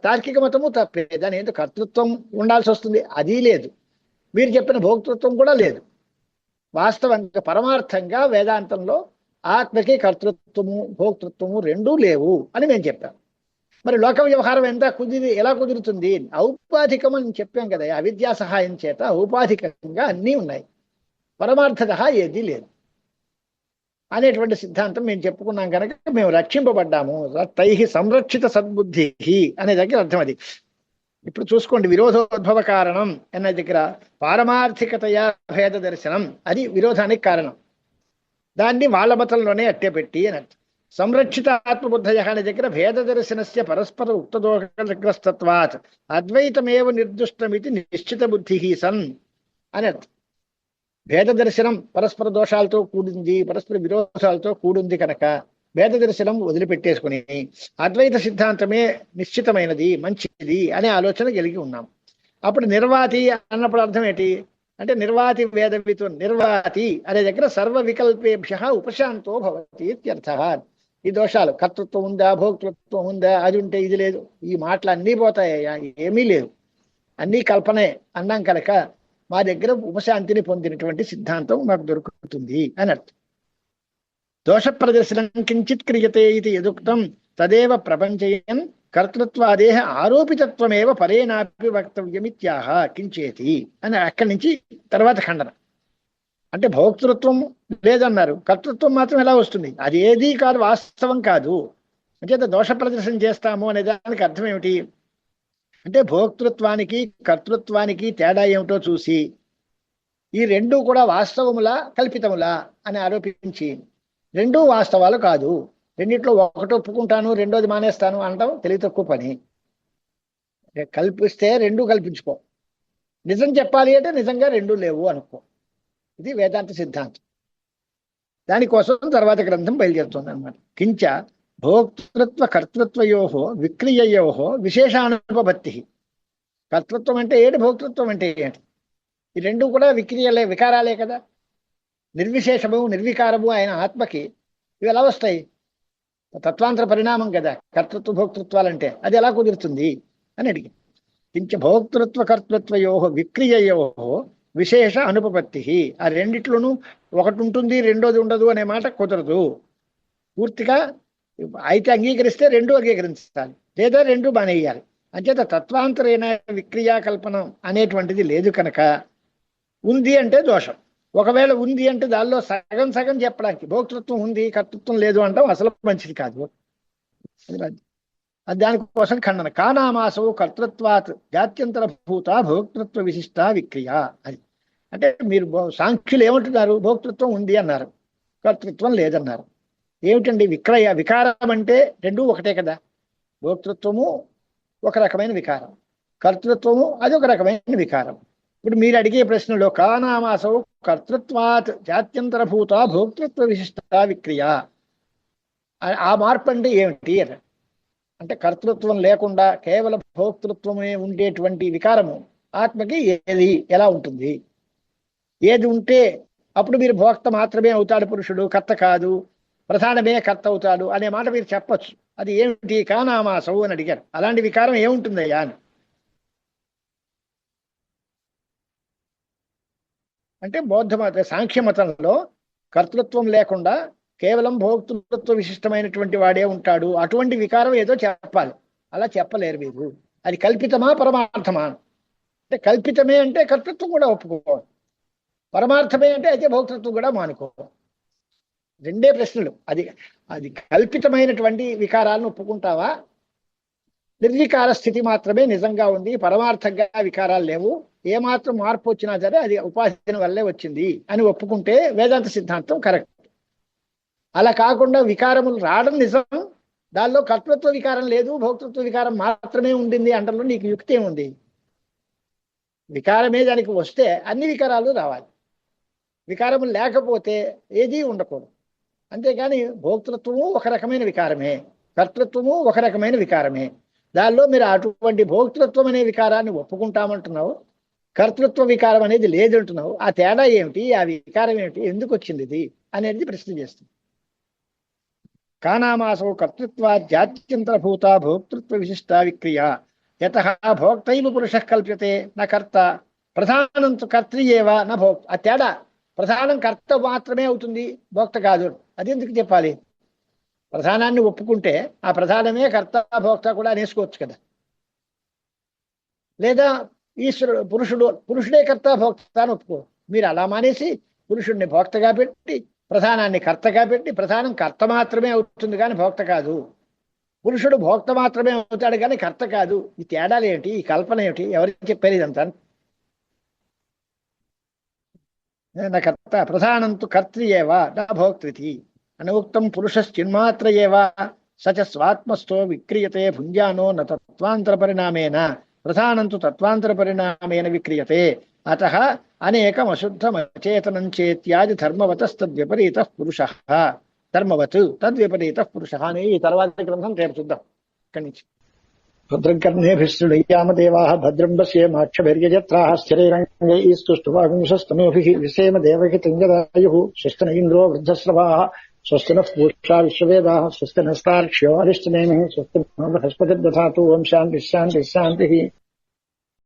తార్కిక మతము తప్పే, దాని ఏంటో కర్తృత్వం ఉండాల్సి వస్తుంది, అది లేదు, మీరు చెప్పిన భోక్తృత్వం కూడా లేదు. వాస్తవంగా పరమార్థంగా వేదాంతంలో ఆత్మకి కర్తృత్వము భోక్తృత్వము రెండూ లేవు అని మేము చెప్పాం. మరి లోక వ్యవహారం ఎలా కుదురుతుంది? ఔపాధికం అని చెప్పాం కదా, అవిద్యా సహాయం చేత ఔపాధికంగా అన్నీ ఉన్నాయి, పరమార్థత ఏదీ లేదు అనేటువంటి సిద్ధాంతం మేము చెప్పుకున్నాం కనుక మేము రక్షింపబడ్డాము. తైహి సంరక్షిత సద్బుద్ధి అనే దగ్గర అర్థం అది. ఇప్పుడు చూసుకోండి, విరోధోద్భవ కారణం అనే దగ్గర పారమార్థికతయా భేద దర్శనం, అది విరోధానికి కారణం, దాన్ని వాళ్ళ మతంలోనే అట్టెపెట్టి అని అర్థం. సంరక్షిత ఆత్మబుద్ధయ అనే దగ్గర భేద దర్శనస్య పరస్పర ఉక్తదోషగ్రస్తత్వాత్ అద్వైతమేవ నిర్దుష్టమితి నిశ్చిత బుద్ధి సన్ అని అర్థం. భేద దర్శనం పరస్పర దోషాలతో కూడింది, పరస్పర విరోధాలతో కూడింది కనుక భేద దర్శనం వదిలిపెట్టేసుకుని అద్వైత సిద్ధాంతమే నిశ్చితమైనది, మంచిది అనే ఆలోచన కలిగి ఉన్నాం. అప్పుడు నిర్వాతి అన్నప్పుడు అర్థం ఏంటి అంటే, నిర్వాతి వేదవితు నిర్వాతి అనే దగ్గర సర్వ వికల్పేభ్య ఉపశాంతో భవతి ఇత్యర్థ. ఈ దోషాలు కర్తృత్వం ఉందా, భోక్తృత్వం ఉందా, అది ఉంటే ఇది లేదు, ఈ మాటలు అన్నీ పోతాయా, ఏమీ లేవు, అన్నీ కల్పనే అన్నాం కనుక మా దగ్గర ఉపశాంతిని పొందినటువంటి సిద్ధాంతం మాకు దొరుకుతుంది అని అర్థం. దోష ప్రదర్శనం కించిత్ క్రియతే ఇది యదుక్తం తదేవ ప్రపంచయన్ కర్తృత్వాదేహ ఆరోపితత్వమేవ పరేనాపి వక్తవ్యమిత్యాహ కించేతి అని అక్కడి నుంచి తర్వాత ఖండన. అంటే భోక్తృత్వం లేదన్నారు, కర్తృత్వం మాత్రం ఎలా వస్తుంది? అది ఏదీ కాదు, వాస్తవం కాదు, అంచేత దోష ప్రదర్శన చేస్తాము అనే దానికి అర్థం ఏమిటి అంటే, భోక్తృత్వానికి కర్తృత్వానికి తేడా ఏమిటో చూసి ఈ రెండూ కూడా వాస్తవములా కల్పితములా అని ఆరోపించి, రెండూ వాస్తవాలు కాదు, రెండిట్లో ఒకటి ఒప్పుకుంటాను రెండోది మానేస్తాను అనడం తెలివి తక్కువ పని. కల్పిస్తే రెండూ కల్పించుకో, నిజం చెప్పాలి అంటే నిజంగా రెండూ లేవు అనుకో. ఇది వేదాంత సిద్ధాంతం. దానికోసం తర్వాత గ్రంథం బయలుదేరుతుంది అనమాట. కించ భోక్తృత్వ కర్తృత్వయోహో విక్రియయోహో విశేషానుపపత్తి. కర్తృత్వం అంటే ఏంటి, భోక్తృత్వం అంటే ఏంటి? ఈ రెండు కూడా వికారాలే కదా. నిర్విశేషము నిర్వికారము అయిన ఆత్మకి ఇవి ఎలా వస్తాయి? తత్వాంతర పరిణామం కదా కర్తృత్వ భోక్తృత్వాలంటే, అది ఎలా కుదురుతుంది అని అడిగి. కించ భోక్తృత్వ కర్తృత్వయోహో విక్రియయోహో విశేష అనుపపత్తి. ఆ రెండిట్లోనూ ఒకటి ఉంటుంది రెండోది ఉండదు అనే మాట కుదరదు. పూర్తిగా అయితే అంగీకరిస్తే రెండు అంగీకరించాలి, లేదా రెండు బానేయాలి. అంచేత తత్వాంతరైన విక్రియాకల్పనం అనేటువంటిది లేదు కనుక ఉంది అంటే దోషం. ఒకవేళ ఉంది అంటే దానిలో సగం సగం చెప్పడానికి, భోక్తృత్వం ఉంది కర్తృత్వం లేదు అంటాం అసలు మంచిది కాదు. అది దానికోసం ఖండన. కానామాసవు కర్తృత్వాత్ జాత్యంతర భూత భోక్తృత్వ విశిష్ట విక్రియ. అది అంటే మీరు సాంఖ్యులు ఏమంటున్నారు? భోక్తృత్వం ఉంది అన్నారు, కర్తృత్వం లేదన్నారు. ఏమిటండి వికారం అంటే రెండూ ఒకటే కదా. భోక్తృత్వము ఒక రకమైన వికారం, కర్తృత్వము అది ఒక రకమైన వికారం. ఇప్పుడు మీరు అడిగే ప్రశ్నలో కానామాసవు కర్తృత్వాత్ జాత్యంతర భూత భోక్తృత్వ విశిష్ట విక్రియ, ఆ మార్పు అంటే ఏమిటి అంటే కర్తృత్వం లేకుండా కేవల భోక్తృత్వమే ఉండేటువంటి వికారము ఆత్మకి ఏది ఎలా ఉంటుంది? ఏది ఉంటే అప్పుడు మీరు భోక్త మాత్రమే అవుతాడు పురుషుడు, కర్త కాదు, ప్రధానమే కర్త అవుతాడు అనే మాట మీరు చెప్పచ్చు. అది ఏమిటి? కానామాసవు అని అడిగారు. అలాంటి వికారం ఏముంటుందయ్యా అని. అంటే బౌద్ధమత సాంఖ్యమతంలో కర్తృత్వం లేకుండా కేవలం భోక్తృత్వ విశిష్టమైనటువంటి వాడే ఉంటాడు. అటువంటి వికారం ఏదో చెప్పాలి. అలా చెప్పలేరు మీరు. అది కల్పితమా పరమార్థమా? అంటే కల్పితమే అంటే కర్తృత్వం కూడా ఒప్పుకోవాలి, పరమార్థమే అంటే అయితే భోక్తృత్వం కూడా మానుకో. రెండే ప్రశ్నలు. అది అది కల్పితమైనటువంటి వికారాలను ఒప్పుకుంటావా? నిర్వికార స్థితి మాత్రమే నిజంగా ఉంది, పరమార్థంగా వికారాలు లేవు, ఏమాత్రం మార్పు వచ్చినా సరే అది ఉపాసన వల్లే వచ్చింది అని ఒప్పుకుంటే వేదాంత సిద్ధాంతం కరెక్ట్. అలా కాకుండా వికారములు రావడం నిజం, దానిలో కర్తృత్వ వికారం లేదు, భోక్తృత్వ వికారం మాత్రమే ఉండింది అంటలో నీకు యుక్తి ఏముంది? వికారమే దానికి వస్తే అన్ని వికారాలు రావాలి, వికారములు లేకపోతే ఏదీ ఉండకూడదు. అంతేగాని భోక్తృత్వము ఒక రకమైన వికారమే, కర్తృత్వము ఒక రకమైన వికారమే. దానిలో మీరు అటువంటి భోక్తృత్వం అనే వికారాన్ని ఒప్పుకుంటామంటున్నావు, కర్తృత్వ వికారం అనేది లేదంటున్నావు. ఆ తేడా ఏమిటి? ఆ వికారం ఏమిటి? ఎందుకు వచ్చింది ఇది అనేది ప్రశ్న చేస్తుంది. కానామాసో కర్తృత్వా జాత్యంతరభూత భోక్తృత్వ విశిష్ట విక్రియ యతః భోక్తైవ పురుష కల్ప్యతే న కర్త ప్రధానం తు కర్త్రియేవ న భోక్త. ఆ తేడా, ప్రధానం కర్త మాత్రమే అవుతుంది, భోక్త కాదు. అది ఎందుకు చెప్పాలి? ప్రధానాన్ని ఒప్పుకుంటే ఆ ప్రధానమే కర్త భోక్త కూడా అనేసుకోవచ్చు కదా. లేదా ఈశ్వరుడు పురుషుడే కర్త భోక్త అని ఒప్పుకో. మీరు అలా మానేసి పురుషుడిని భోక్తగా పెట్టి ప్రధానాన్ని కర్తగా పెట్టి ప్రధానం కర్త మాత్రమే అవుతుంది కానీ భోక్త కాదు, పురుషుడు భోక్త మాత్రమే అవుతాడు కానీ కర్త కాదు. ఈ తేడాలు ఏమిటి? ఈ కల్పన ఏమిటి? ఎవరికి చెప్పారు ఇదంతా? నా కర్త ప్రధానంతు కర్త్రియేవ నా భోక్తృతి అనుక్తం పురుషశ్చిన్మాత్ర ఏవ సచ స్వాత్మస్థో విక్రియతే భుంజానో న తత్వాంతర పరిణామేన ప్రధానంతు తత్వాంతర పరిణామేన విక్రియతే అతః అనేకం అశుద్ధం అచేతనం చేత్యాది ధర్మవతస్తద్విపరీత పురుష ధర్మవత్ తద్విపరీత పురుష అని ఈ తర్వాత గ్రంథం రేపు చూద్దాం. ఇక్కడి నుంచి భద్రం కర్ణేభిశ్రుడయ్యామదేవాః భద్రం పశ్యేమాక్షభిర్యజత్రాః స్థిరైరంగైస్తుష్టువాగుంసస్తనూభిః విసేమ దేవహితం యదాయుః స్వస్తి న ఇంద్రో వృద్ధశ్రవాः స్వస్తి నః పూషా విశ్వవేదాः స్వస్తి నస్తార్క్ష్యో అరిష్టనేమిః స్వస్తి నో బృహస్పతిర్దధాతు ఓం శాంతిః శాంతిః శాంతిః.